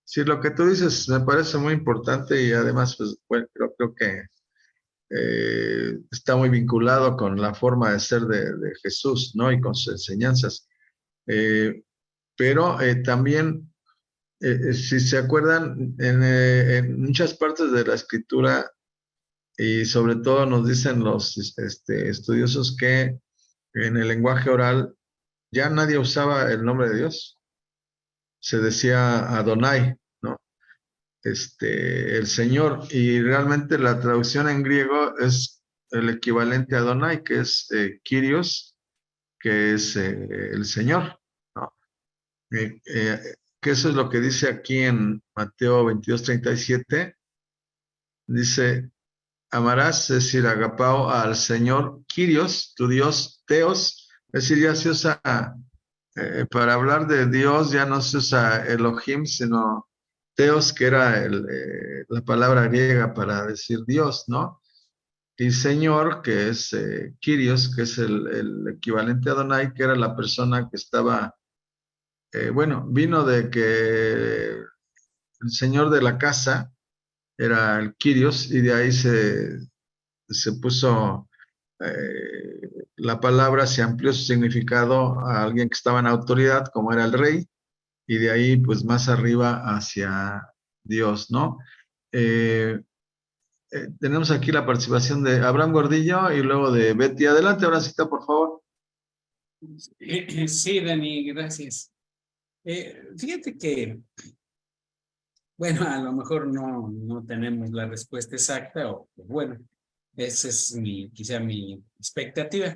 Sí, lo que tú dices me parece muy importante y además, pues, bueno, creo que está muy vinculado con la forma de ser de Jesús, ¿no? Y con sus enseñanzas. Pero también Si se acuerdan, en muchas partes de la escritura, y sobre todo nos dicen los estudiosos que en el lenguaje oral ya nadie usaba el nombre de Dios. Se decía Adonai, ¿no? El Señor. Y realmente la traducción en griego es el equivalente a Adonai, que es Kyrios, que es el Señor, ¿no? Que eso es lo que dice aquí en Mateo 22:37. Dice, amarás, es decir, agapao al Señor Kyrios, tu Dios, Teos, es decir, ya se usa, para hablar de Dios ya no se usa Elohim, sino Teos, que era la palabra griega para decir Dios, ¿no? Y Señor, que es Kyrios, que es el equivalente a Adonai, que era la persona que estaba, bueno, vino de que el Señor de la casa era el Kyrios, y de ahí se puso, la palabra se amplió su significado a alguien que estaba en autoridad, como era el rey, y de ahí pues más arriba hacia Dios, ¿no? Tenemos aquí la participación de Abraham Gordillo y luego de Betty. Adelante, Abraham, por favor. Sí, Dani, gracias. Fíjate que, bueno, a lo mejor no tenemos la respuesta exacta, o bueno, esa es quizá mi expectativa,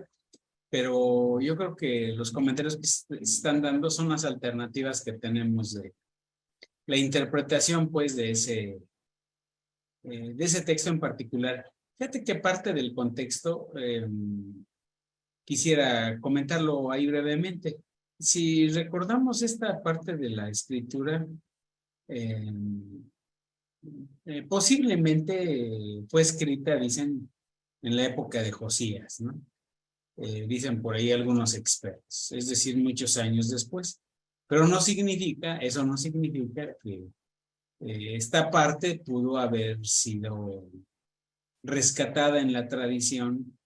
pero yo creo que los comentarios que se están dando son las alternativas que tenemos de la interpretación, pues, de ese texto en particular. Fíjate que parte del contexto, quisiera comentarlo ahí brevemente. Si recordamos esta parte de la escritura, posiblemente fue escrita, dicen, en la época de Josías, ¿no? Dicen por ahí algunos expertos, es decir, muchos años después. Pero eso no significa que esta parte pudo haber sido rescatada en la tradición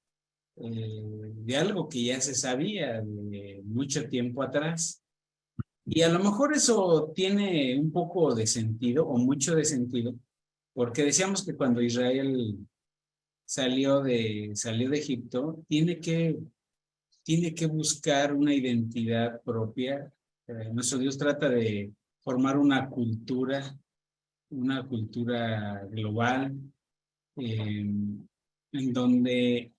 de algo que ya se sabía de mucho tiempo atrás. Y a lo mejor eso tiene un poco de sentido o mucho de sentido, porque decíamos que cuando Israel salió de Egipto, tiene que buscar una identidad propia. Nuestro Dios trata de formar una cultura global, en donde,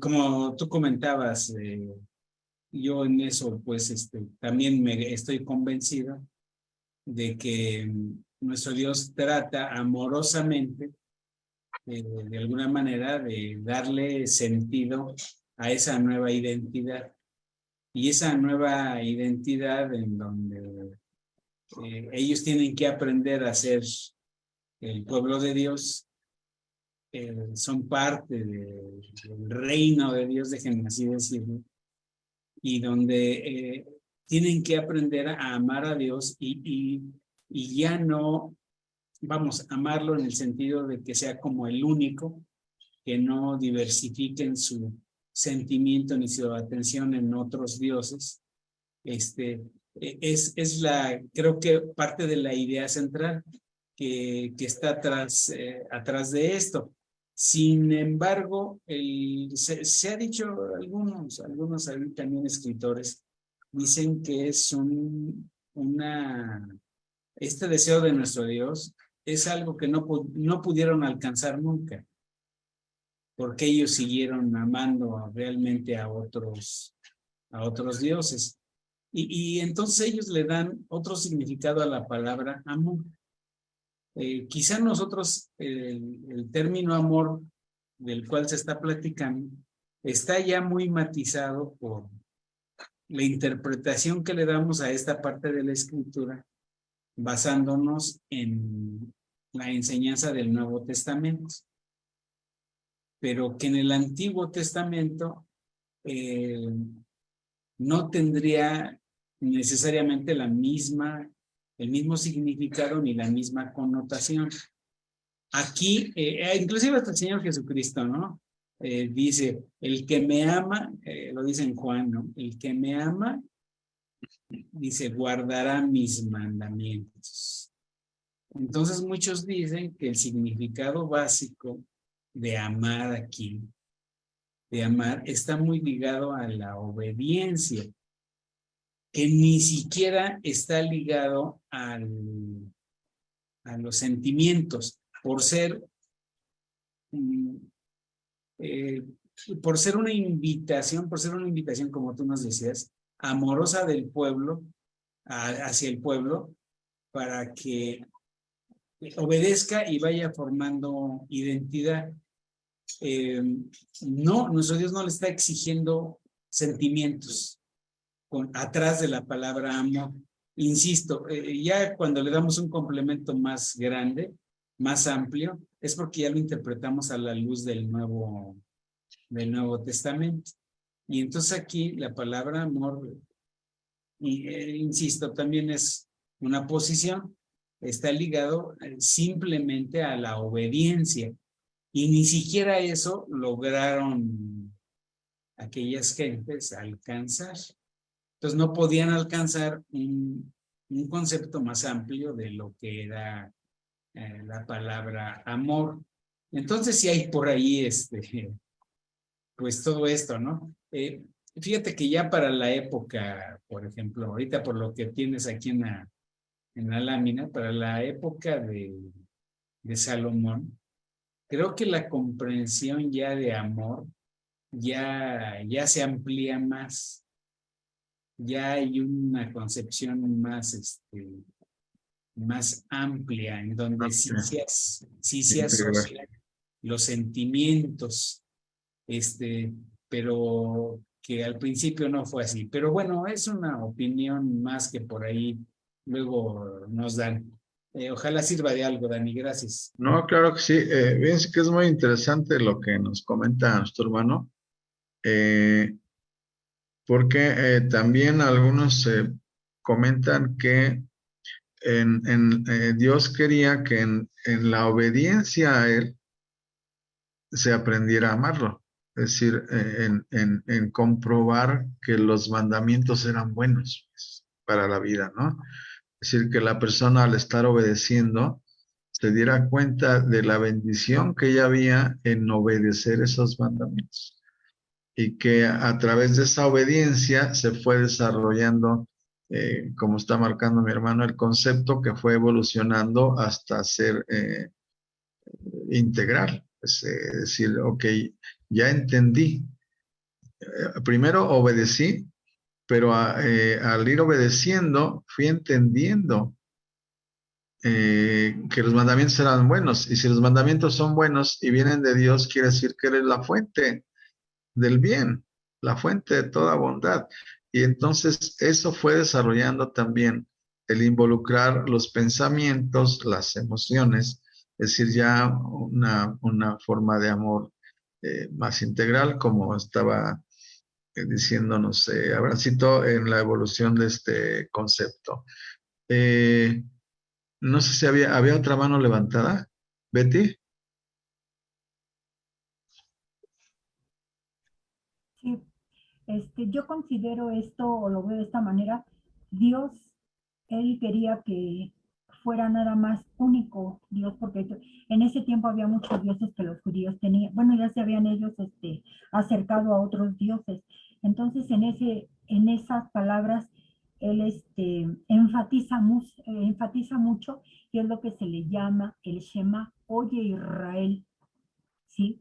como tú comentabas, yo en eso pues también estoy convencido de que nuestro Dios trata amorosamente, de alguna manera, de darle sentido a esa nueva identidad. Y esa nueva identidad en donde ellos tienen que aprender a ser el pueblo de Dios, son parte del reino de Dios, déjenme así decirlo, y donde tienen que aprender a amar a Dios y ya no, vamos, amarlo en el sentido de que sea como el único, que no diversifiquen su sentimiento ni su atención en otros dioses. Creo que parte de la idea central que está atrás de esto. Sin embargo, se ha dicho, algunos también escritores dicen que es este deseo de nuestro Dios es algo que no pudieron alcanzar nunca, porque ellos siguieron amando realmente a otros dioses. Y entonces ellos le dan otro significado a la palabra amor. Quizá nosotros, el término amor del cual se está platicando, está ya muy matizado por la interpretación que le damos a esta parte de la escritura, basándonos en la enseñanza del Nuevo Testamento. Pero que en el Antiguo Testamento no tendría necesariamente el mismo significado ni la misma connotación. Aquí, inclusive hasta el Señor Jesucristo, ¿no? Dice, el que me ama, lo dice en Juan, ¿no? El que me ama, dice, guardará mis mandamientos. Entonces muchos dicen que el significado básico de amar aquí, de amar, está muy ligado a la obediencia, que ni siquiera está ligado a los sentimientos, por ser una invitación, como tú nos decías, amorosa del pueblo, hacia el pueblo, para que obedezca y vaya formando identidad. No, nuestro Dios no le está exigiendo sentimientos atrás de la palabra amor. Insisto, ya cuando le damos un complemento más grande, más amplio, es porque ya lo interpretamos a la luz del Nuevo Testamento. Y entonces aquí la palabra amor, insisto, también es una posición, está ligado simplemente a la obediencia. Y ni siquiera eso lograron aquellas gentes alcanzar. Entonces no podían alcanzar un concepto más amplio de lo que era la palabra amor. Entonces sí hay por ahí pues todo esto, ¿no? Fíjate que ya para la época, por ejemplo, ahorita por lo que tienes aquí en la lámina, para la época de Salomón, creo que la comprensión ya de amor ya se amplía más. Ya hay una concepción más amplia, en donde sí se asocian los sentimientos, pero que al principio no fue así. Pero bueno, es una opinión más que por ahí luego nos dan. Ojalá sirva de algo, Dani, gracias. No, claro que sí. Fíjense que es muy interesante lo que nos comenta nuestro hermano, porque también algunos comentan que Dios quería que en la obediencia a Él se aprendiera a amarlo. Es decir, en comprobar que los mandamientos eran buenos, pues, para la vida, ¿no? Es decir, que la persona al estar obedeciendo se diera cuenta de la bendición que ya había en obedecer esos mandamientos y que a través de esa obediencia se fue desarrollando, como está marcando mi hermano, el concepto que fue evolucionando hasta ser integral. Es decir, ok, ya entendí. Primero obedecí, pero al ir obedeciendo fui entendiendo que los mandamientos eran buenos. Y si los mandamientos son buenos y vienen de Dios, quiere decir que eres la fuente del bien, la fuente de toda bondad. Y entonces eso fue desarrollando también el involucrar los pensamientos, las emociones, es decir, ya una forma de amor más integral, como estaba diciéndonos Abracito en la evolución de este concepto. No sé si había otra mano levantada. Betty. Sí, yo considero esto o lo veo de esta manera. Dios, Él quería que fuera nada más único Dios, porque en ese tiempo había muchos dioses que los judíos tenían. Bueno, ya se habían ellos acercado a otros dioses. Entonces, en esas palabras, Él enfatiza mucho, y es lo que se le llama el Shema, oye Israel, ¿sí?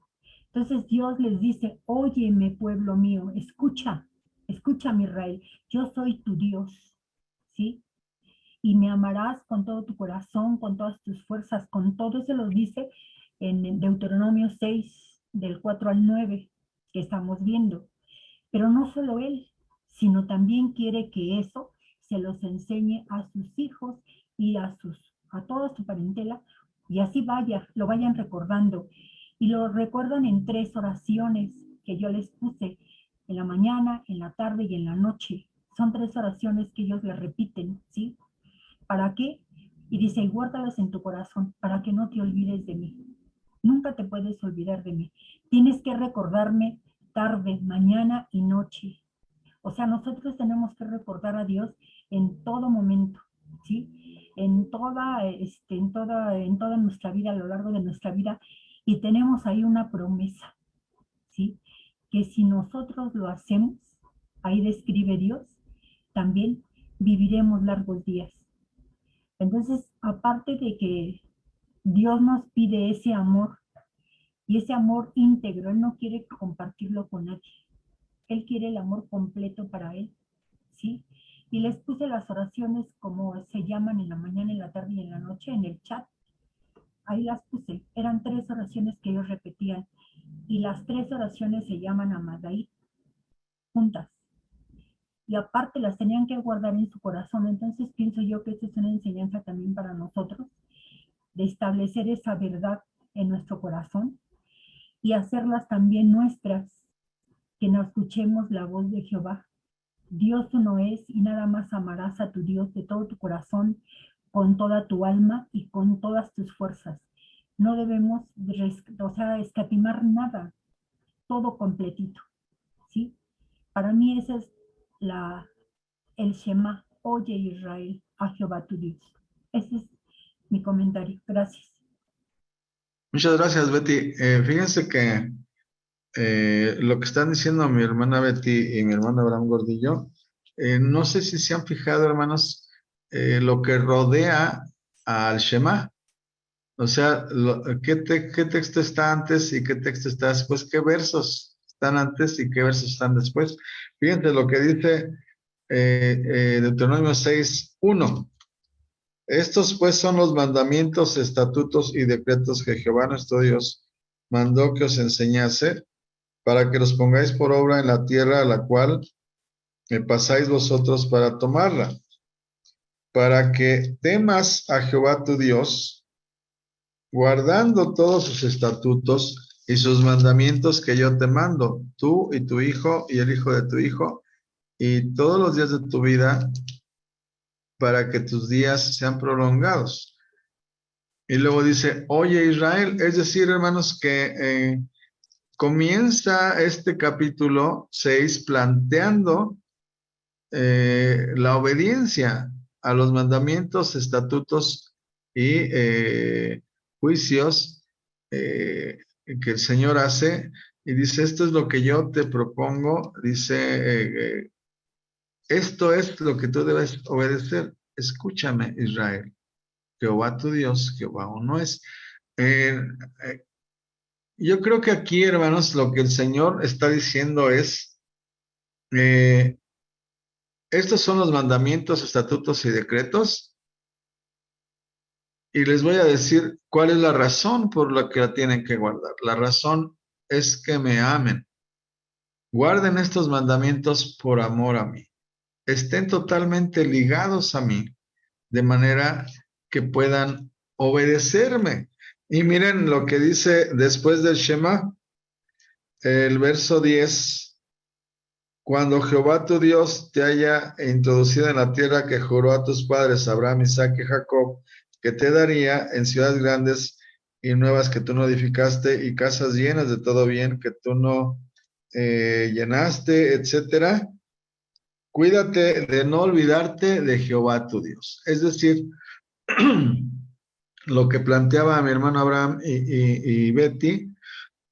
Entonces Dios les dice, óyeme pueblo mío, escucha mi Israel, yo soy tu Dios, ¿sí? Y me amarás con todo tu corazón, con todas tus fuerzas, con todo. Se los dice en Deuteronomio 6, del 4 al 9, que estamos viendo. Pero no solo Él, sino también quiere que eso se los enseñe a sus hijos y a toda su parentela, y así lo vayan recordando. Y lo recuerdan en 3 oraciones que yo les puse, en la mañana, en la tarde y en la noche. Son 3 oraciones que ellos le repiten, ¿sí? ¿Para qué? Y dice, y guárdalas en tu corazón, para que no te olvides de mí. Nunca te puedes olvidar de mí. Tienes que recordarme tarde, mañana y noche. O sea, nosotros tenemos que recordar a Dios en todo momento, ¿sí? En toda nuestra vida, a lo largo de nuestra vida, y tenemos ahí una promesa, ¿sí? Que si nosotros lo hacemos, ahí describe Dios, también viviremos largos días. Entonces, aparte de que Dios nos pide ese amor, y ese amor íntegro, Él no quiere compartirlo con nadie. Él quiere el amor completo para Él, ¿sí? Y les puse las oraciones como se llaman en la mañana, en la tarde y en la noche en el chat. Ahí las puse. Eran 3 oraciones que ellos repetían. Y las 3 oraciones se llaman Amadai, juntas. Y aparte las tenían que guardar en su corazón. Entonces pienso yo que esta es una enseñanza también para nosotros, de establecer esa verdad en nuestro corazón y hacerlas también nuestras, que no escuchemos la voz de Jehová. Dios uno es y nada más amarás a tu Dios de todo tu corazón, con toda tu alma y con todas tus fuerzas. No debemos, escatimar nada, todo completito, ¿sí? Para mí ese es el Shema, oye Israel, a Jehová tu Dios. Ese es mi comentario. Gracias. Muchas gracias, Betty. Fíjense que lo que están diciendo mi hermana Betty y mi hermano Abraham Gordillo, no sé si se han fijado, hermanos, lo que rodea al Shema. O sea, ¿qué texto está antes y qué texto está después? ¿Qué versos están antes y qué versos están después? Fíjense lo que dice Deuteronomio 6:1. Estos pues son los mandamientos, estatutos y decretos que Jehová nuestro Dios mandó que os enseñase, para que los pongáis por obra en la tierra a la cual pasáis vosotros para tomarla, para que temas a Jehová tu Dios, guardando todos sus estatutos y sus mandamientos que yo te mando, tú y tu hijo y el hijo de tu hijo, y todos los días de tu vida, para que tus días sean prolongados. Y luego dice, oye Israel, es decir, hermanos, que comienza este capítulo 6 planteando la obediencia a los mandamientos, estatutos y juicios que el Señor hace, y dice, esto es lo que yo te propongo, dice, esto es lo que tú debes obedecer. Escúchame, Israel, Jehová tu Dios, Jehová uno es. Yo creo que aquí, hermanos, lo que el Señor está diciendo es, estos son los mandamientos, estatutos y decretos, y les voy a decir cuál es la razón por la que la tienen que guardar. La razón es que me amen. Guarden estos mandamientos por amor a mí. Estén totalmente ligados a mí, de manera que puedan obedecerme. Y miren lo que dice después del Shema, el verso 10. Cuando Jehová tu Dios te haya introducido en la tierra que juró a tus padres, Abraham, Isaac y Jacob, que te daría en ciudades grandes y nuevas que tú no edificaste, y casas llenas de todo bien que tú no llenaste, etcétera, cuídate de no olvidarte de Jehová tu Dios. Es decir, lo que planteaba mi hermano Abraham y Betty,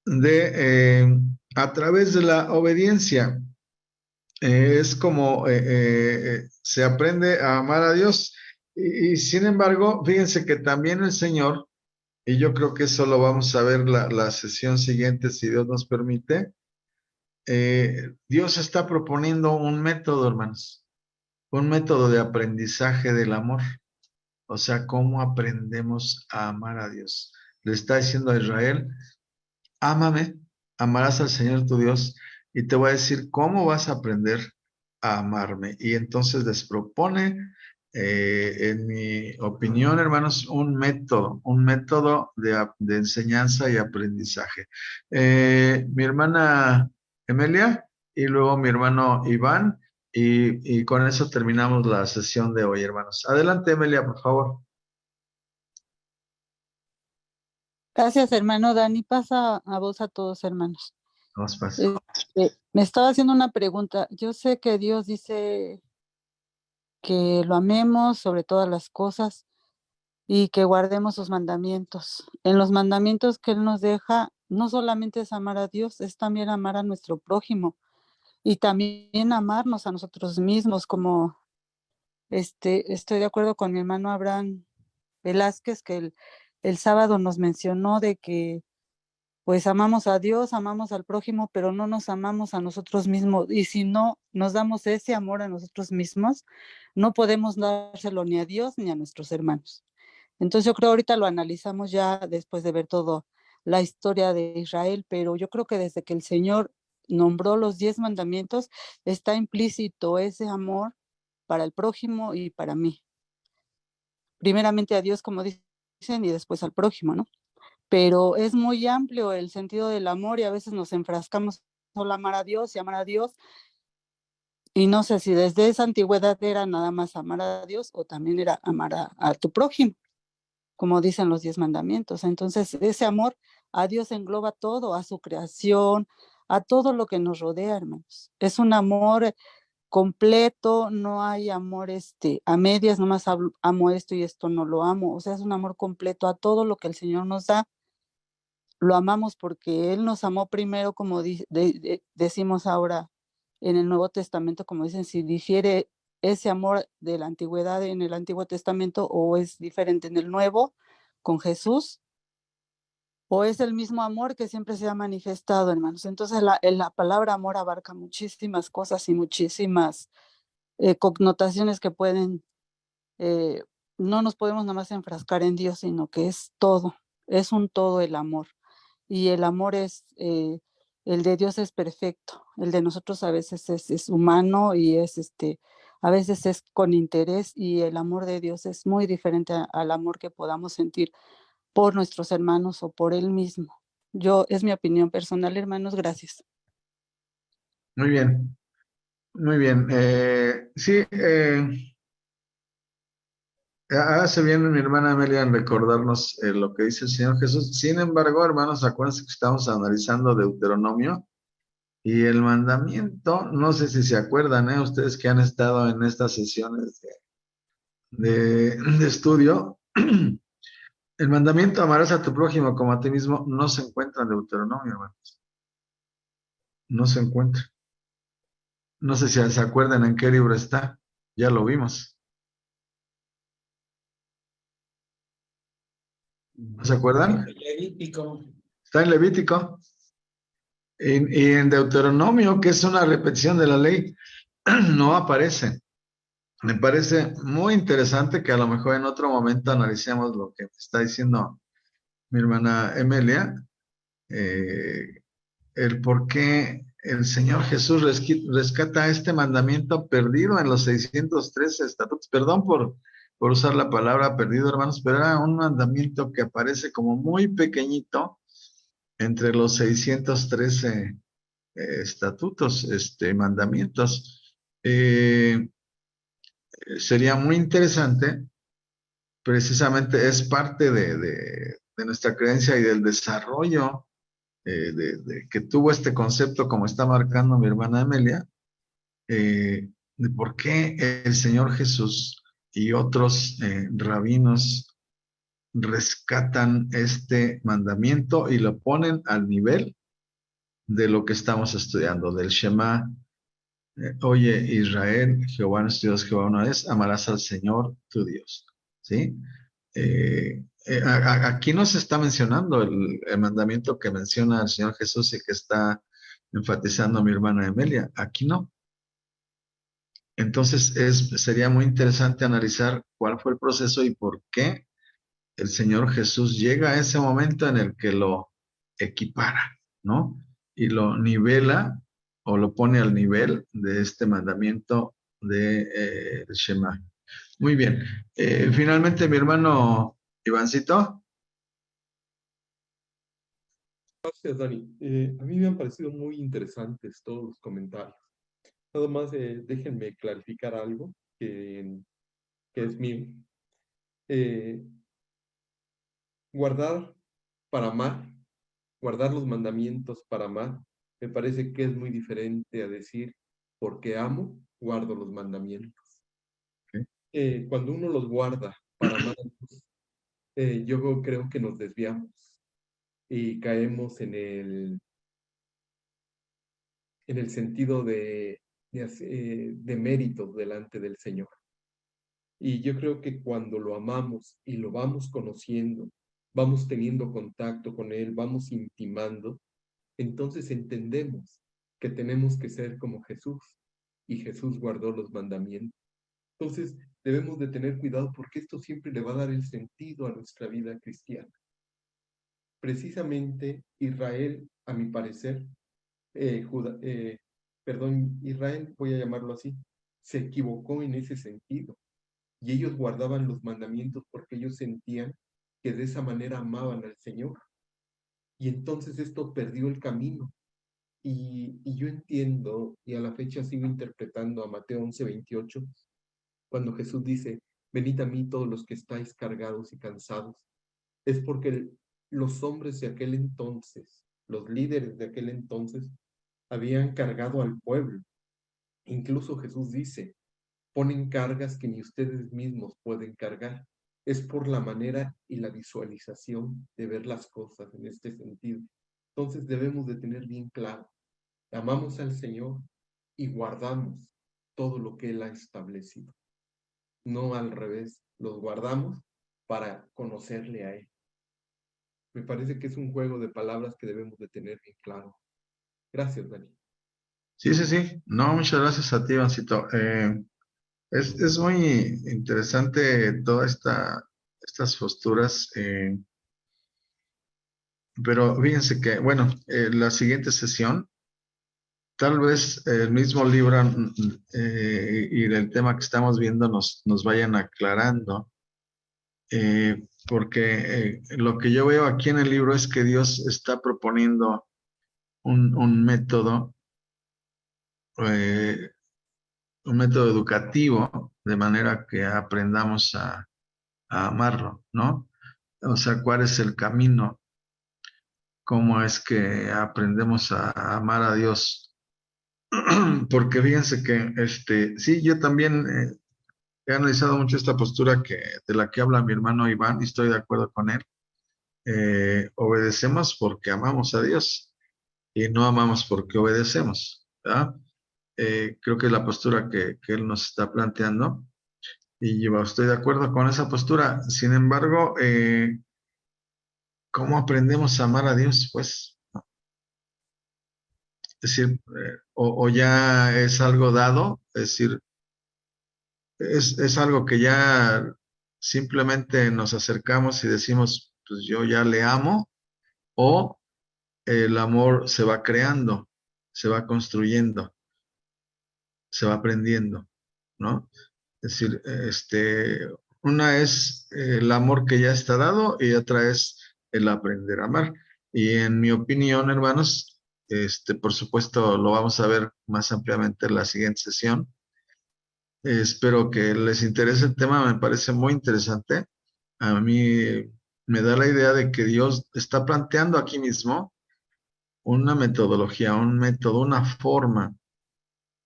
de a través de la obediencia, es como se aprende a amar a Dios. Y sin embargo, fíjense que también el Señor, y yo creo que eso lo vamos a ver la sesión siguiente, si Dios nos permite, Dios está proponiendo un método, hermanos, un método de aprendizaje del amor. O sea, cómo aprendemos a amar a Dios. Le está diciendo a Israel, ámame, amarás al Señor tu Dios, y te voy a decir cómo vas a aprender a amarme. Y entonces les propone, en mi opinión, hermanos, un método de enseñanza y aprendizaje. Mi hermana Emelia y luego mi hermano Iván, y con eso terminamos la sesión de hoy, hermanos. Adelante, Emelia, por favor. Gracias, hermano Dani. Pasa a vos a todos, hermanos. Nos pasa. Me estaba haciendo una pregunta. Yo sé que Dios dice que lo amemos sobre todas las cosas y que guardemos sus mandamientos. En los mandamientos que Él nos deja, no solamente es amar a Dios, es también amar a nuestro prójimo y también amarnos a nosotros mismos, como estoy de acuerdo con mi hermano Abraham Velázquez, que el sábado nos mencionó de que pues amamos a Dios, amamos al prójimo, pero no nos amamos a nosotros mismos. Y si no nos damos ese amor a nosotros mismos, no podemos dárselo ni a Dios ni a nuestros hermanos. Entonces yo creo ahorita lo analizamos ya después de ver todo la historia de Israel, pero yo creo que desde que el Señor nombró los 10 mandamientos, está implícito ese amor para el prójimo y para mí. Primeramente a Dios, como dicen, y después al prójimo, ¿no? Pero es muy amplio el sentido del amor y a veces nos enfrascamos solo a amar a Dios y amar a Dios. Y no sé si desde esa antigüedad era nada más amar a Dios o también era amar a tu prójimo, como dicen los 10 mandamientos. Entonces, ese amor a Dios engloba todo, a su creación, a todo lo que nos rodea, hermanos. Es un amor completo, no hay amor a medias, nomás amo esto y esto no lo amo. O sea, es un amor completo a todo lo que el Señor nos da. Lo amamos porque Él nos amó primero, como decimos ahora en el Nuevo Testamento, como dicen, si difiere ese amor de la antigüedad en el Antiguo Testamento o es diferente en el Nuevo con Jesús, o es el mismo amor que siempre se ha manifestado, hermanos. Entonces la palabra amor abarca muchísimas cosas y muchísimas connotaciones que pueden, no nos podemos nada más enfrascar en Dios, sino que es todo, es un todo el amor. Y el amor el de Dios es perfecto, el de nosotros a veces es humano y a veces es con interés, y el amor de Dios es muy diferente al amor que podamos sentir por nuestros hermanos o por Él mismo. Es mi opinión personal, hermanos, gracias. Muy bien, muy bien. Sí, hace bien mi hermana Amelia en recordarnos lo que dice el Señor Jesús. Sin embargo, hermanos, acuérdense que estamos analizando Deuteronomio y el mandamiento, no sé si se acuerdan, ustedes que han estado en estas sesiones de estudio, el mandamiento amarás a tu prójimo como a ti mismo no se encuentra en Deuteronomio, hermanos. No se encuentra. No sé si se acuerdan en qué libro está. Ya lo vimos. ¿No se acuerdan? Levítico. Está en Levítico. Y en Deuteronomio, que es una repetición de la ley, no aparece. Me parece muy interesante que a lo mejor en otro momento analicemos lo que está diciendo mi hermana Emilia, el por qué el Señor Jesús rescata este mandamiento perdido en los 613 estatutos. Perdón por usar la palabra perdido, hermanos, pero era un mandamiento que aparece como muy pequeñito entre los 613 estatutos, mandamientos. Sería muy interesante, precisamente es parte de nuestra creencia y del desarrollo que tuvo este concepto, como está marcando mi hermana Amelia, de por qué el Señor Jesús y otros rabinos rescatan este mandamiento y lo ponen al nivel de lo que estamos estudiando, del Shema. Oye, Israel, Jehová nuestro Dios, Jehová uno es, amarás al Señor tu Dios. ¿Sí? Aquí no se está mencionando el mandamiento que menciona el Señor Jesús y que está enfatizando mi hermana Emilia. Aquí no. Entonces sería muy interesante analizar cuál fue el proceso y por qué el Señor Jesús llega a ese momento en el que lo equipara, ¿no? Y lo nivela o lo pone al nivel de este mandamiento de Shema. Muy bien. Finalmente, mi hermano Ivancito. Gracias, Dani. A mí me han parecido muy interesantes todos los comentarios. Nada más déjenme clarificar algo que es mío. Guardar para amar, guardar los mandamientos para amar, Me parece que es muy diferente a decir, porque amo, guardo los mandamientos. Cuando uno los guarda para amar a Dios, yo creo que nos desviamos y caemos en el sentido de méritos delante del Señor. Y yo creo que cuando lo amamos y lo vamos conociendo, vamos teniendo contacto con Él, vamos intimando, entonces entendemos que tenemos que ser como Jesús, y Jesús guardó los mandamientos. Entonces debemos de tener cuidado porque esto siempre le va a dar el sentido a nuestra vida cristiana. Precisamente Israel, a mi parecer, Israel, voy a llamarlo así, se equivocó en ese sentido. Y ellos guardaban los mandamientos porque ellos sentían que de esa manera amaban al Señor. Y entonces esto perdió el camino. Y yo entiendo, y a la fecha sigo interpretando a Mateo 11:28, cuando Jesús dice, venid a mí todos los que estáis cargados y cansados. Es porque los hombres de aquel entonces, los líderes de aquel entonces, habían cargado al pueblo. Incluso Jesús dice, ponen cargas que ni ustedes mismos pueden cargar. Es por la manera y la visualización de ver las cosas en este sentido. Entonces debemos de tener bien claro, amamos al Señor y guardamos todo lo que Él ha establecido. No al revés, los guardamos para conocerle a Él. Me parece que es un juego de palabras que debemos de tener bien claro. Gracias, Dani. Sí, sí, sí. No, muchas gracias a ti, Ivancito. Es muy interesante todas estas posturas, pero fíjense que, bueno, la siguiente sesión, tal vez el mismo libro y el tema que estamos viendo nos vayan aclarando, porque lo que yo veo aquí en el libro es que Dios está proponiendo un método educativo, de manera que aprendamos a amarlo, ¿no? O sea, ¿cuál es el camino? ¿Cómo es que aprendemos a amar a Dios? Porque fíjense que, sí, yo también he analizado mucho esta postura de la que habla mi hermano Iván, y estoy de acuerdo con él. Obedecemos porque amamos a Dios y no amamos porque obedecemos, ¿verdad? Creo que es la postura que él nos está planteando. Y yo estoy de acuerdo con esa postura. Sin embargo, ¿cómo aprendemos a amar a Dios? Pues, es decir, o ya es algo dado, es decir, es algo que ya simplemente nos acercamos y decimos, pues yo ya le amo, o el amor se va creando, se va construyendo, se va aprendiendo, ¿no? Es decir, una es el amor que ya está dado y otra es el aprender a amar. Y en mi opinión, hermanos, por supuesto lo vamos a ver más ampliamente en la siguiente sesión. Espero que les interese el tema, me parece muy interesante. A mí me da la idea de que Dios está planteando aquí mismo una metodología, un método, una forma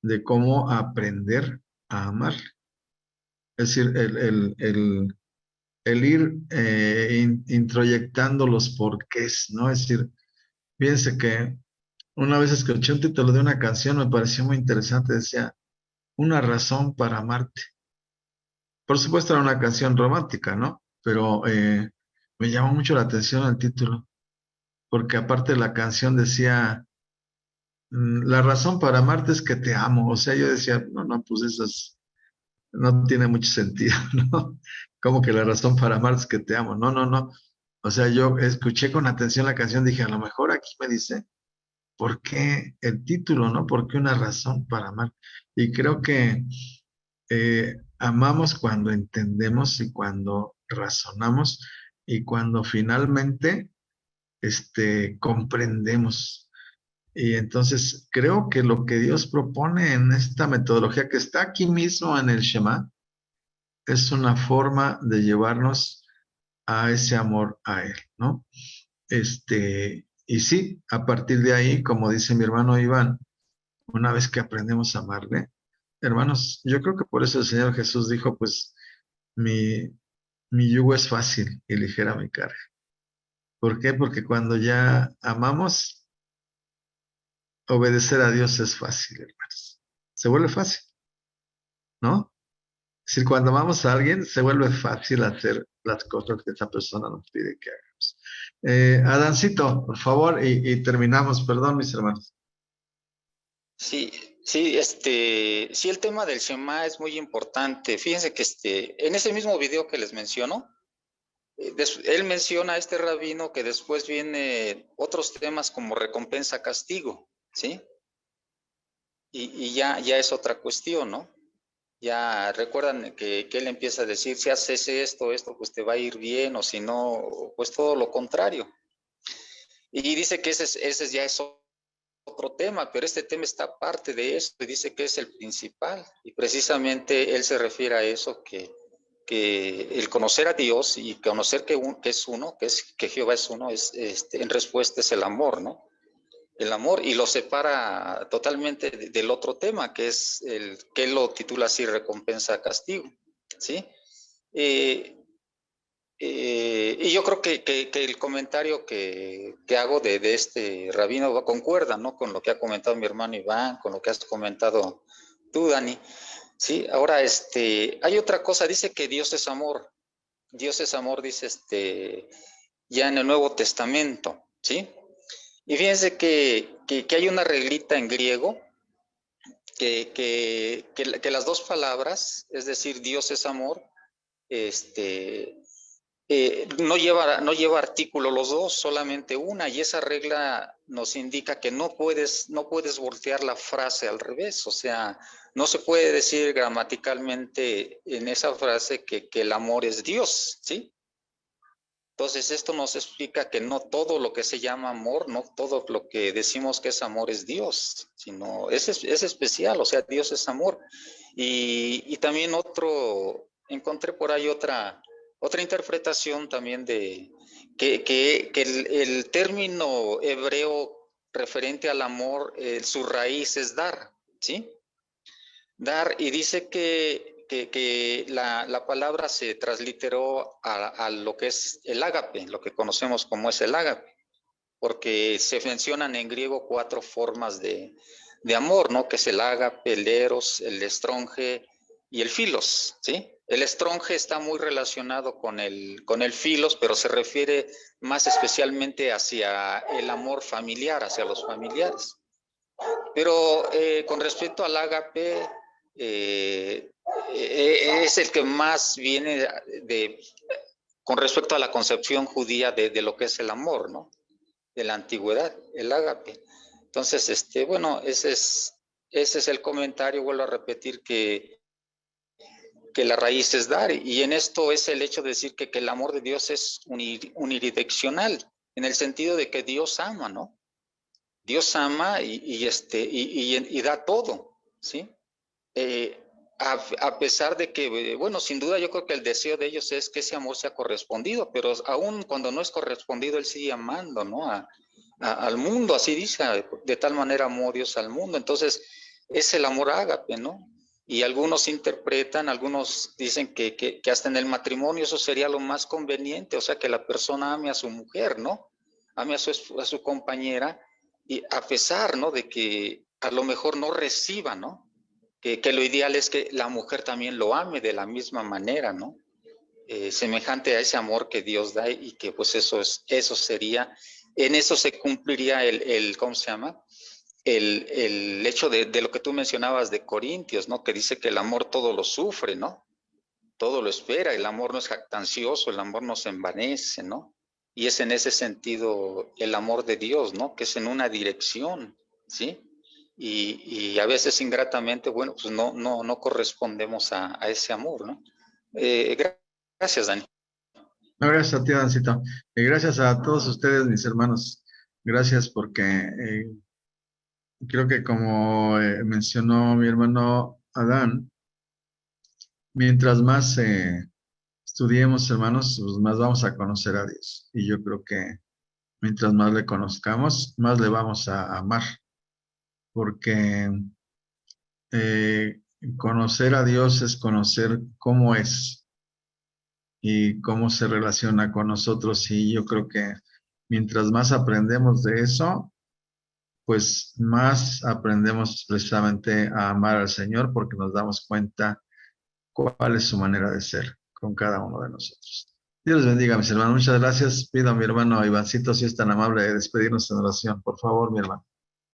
de cómo aprender a amar. Es decir, el ir introyectando los porqués, ¿no? Es decir, fíjense que una vez escuché un título de una canción, me pareció muy interesante, decía, una razón para amarte. Por supuesto era una canción romántica, ¿no? Pero me llamó mucho la atención el título, porque aparte la canción decía, la razón para amarte es que te amo. O sea, yo decía, no, pues esas no tiene mucho sentido, ¿no? Como que la razón para amar es que te amo. No. O sea, yo escuché con atención la canción, dije, a lo mejor aquí me dice, ¿por qué el título, no? ¿Por qué una razón para amar? Y creo que amamos cuando entendemos y cuando razonamos y cuando finalmente comprendemos. Y entonces creo que lo que Dios propone en esta metodología que está aquí mismo en el Shema es una forma de llevarnos a ese amor a Él, ¿no? Y sí, a partir de ahí, como dice mi hermano Iván, una vez que aprendemos a amarle, hermanos, yo creo que por eso el Señor Jesús dijo, pues, mi yugo es fácil y ligera mi carga. ¿Por qué? Porque cuando ya amamos, obedecer a Dios es fácil, hermanos. Se vuelve fácil, ¿no? Es decir, cuando amamos a alguien, se vuelve fácil hacer las cosas que esa persona nos pide que hagamos. Adancito, por favor, y terminamos. Perdón, mis hermanos. Sí, sí, el tema del Shema es muy importante. Fíjense que en ese mismo video que les menciono, él menciona a este rabino que después viene otros temas como recompensa, castigo, ¿sí? Y ya es otra cuestión, ¿no? Ya recuerdan que él empieza a decir, si haces esto, pues te va a ir bien, o si no, pues todo lo contrario. Y dice que ese ya es otro tema, pero este tema está aparte de eso, y dice que es el principal. Y precisamente él se refiere a eso, que el conocer a Dios y conocer que es uno, que Jehová es uno, en respuesta es el amor, ¿no? El amor, y lo separa totalmente del otro tema, que es que él lo titula así, recompensa, castigo, ¿sí? Y yo creo que el comentario que hago de este rabino concuerda, ¿no? Con lo que ha comentado mi hermano Iván, con lo que has comentado tú, Dani. Sí, ahora hay otra cosa, dice que Dios es amor. Dios es amor, dice ya en el Nuevo Testamento, ¿sí? Y fíjense que hay una reglita en griego que las dos palabras, es decir, Dios es amor, no lleva artículo los dos, solamente una, y esa regla nos indica que no puedes voltear la frase al revés, o sea, no se puede decir gramaticalmente en esa frase que el amor es Dios, ¿sí? Entonces esto nos explica que no todo lo que se llama amor, no todo lo que decimos que es amor es Dios, sino es especial, o sea, Dios es amor. Y también encontré por ahí otra interpretación también de que el término hebreo referente al amor, su raíz es dar, ¿sí? Dar, y dice que la palabra se transliteró a lo que es el ágape, lo que conocemos como es el ágape, porque se mencionan en griego 4 formas de amor, ¿no? Que es el ágape, el eros, el estronge y el filos, ¿sí? El estronge está muy relacionado con el filos, pero se refiere más especialmente hacia el amor familiar, hacia los familiares. Pero con respecto al ágape, es el que más viene con respecto a la concepción judía de lo que es el amor, ¿no? De la antigüedad, el ágape. Entonces, bueno, ese es el comentario. Vuelvo a repetir que la raíz es dar, y en esto es el hecho de decir que el amor de Dios es unidireccional, en el sentido de que Dios ama, ¿no? Dios ama y da todo, ¿sí? A pesar de que, bueno, sin duda yo creo que el deseo de ellos es que ese amor sea correspondido, pero aún cuando no es correspondido, Él sigue amando, ¿no? Al mundo, así dice, de tal manera amó Dios al mundo. Entonces, es el amor ágape, ¿no? Y algunos interpretan, algunos dicen que hasta en el matrimonio eso sería lo más conveniente, o sea, que la persona ame a su mujer, ¿no? Ame a su compañera, y a pesar, ¿no? De que a lo mejor no reciba, ¿no? Que lo ideal es que la mujer también lo ame de la misma manera, ¿no? Semejante a ese amor que Dios da, y que pues eso sería, en eso se cumpliría ¿cómo se llama? El hecho de lo que tú mencionabas de Corintios, ¿no? Que dice que el amor todo lo sufre, ¿no? Todo lo espera, el amor no es jactancioso, el amor no se envanece, ¿no? Y es en ese sentido el amor de Dios, ¿no? Que es en una dirección, ¿sí? Y a veces ingratamente, bueno, pues no correspondemos a ese amor, ¿no? Gracias, Dani. No, gracias a ti, Dancito. Y gracias a todos ustedes, mis hermanos. Gracias porque creo que como mencionó mi hermano Adán, mientras más estudiemos, hermanos, pues más vamos a conocer a Dios. Y yo creo que mientras más le conozcamos, más le vamos a amar, porque conocer a Dios es conocer cómo es y cómo se relaciona con nosotros, y yo creo que mientras más aprendemos de eso, pues más aprendemos precisamente a amar al Señor, porque nos damos cuenta cuál es su manera de ser con cada uno de nosotros. Dios les bendiga, mis hermanos. Muchas gracias. Pido a mi hermano Ivancito, si es tan amable, de despedirnos en oración. Por favor, mi hermano.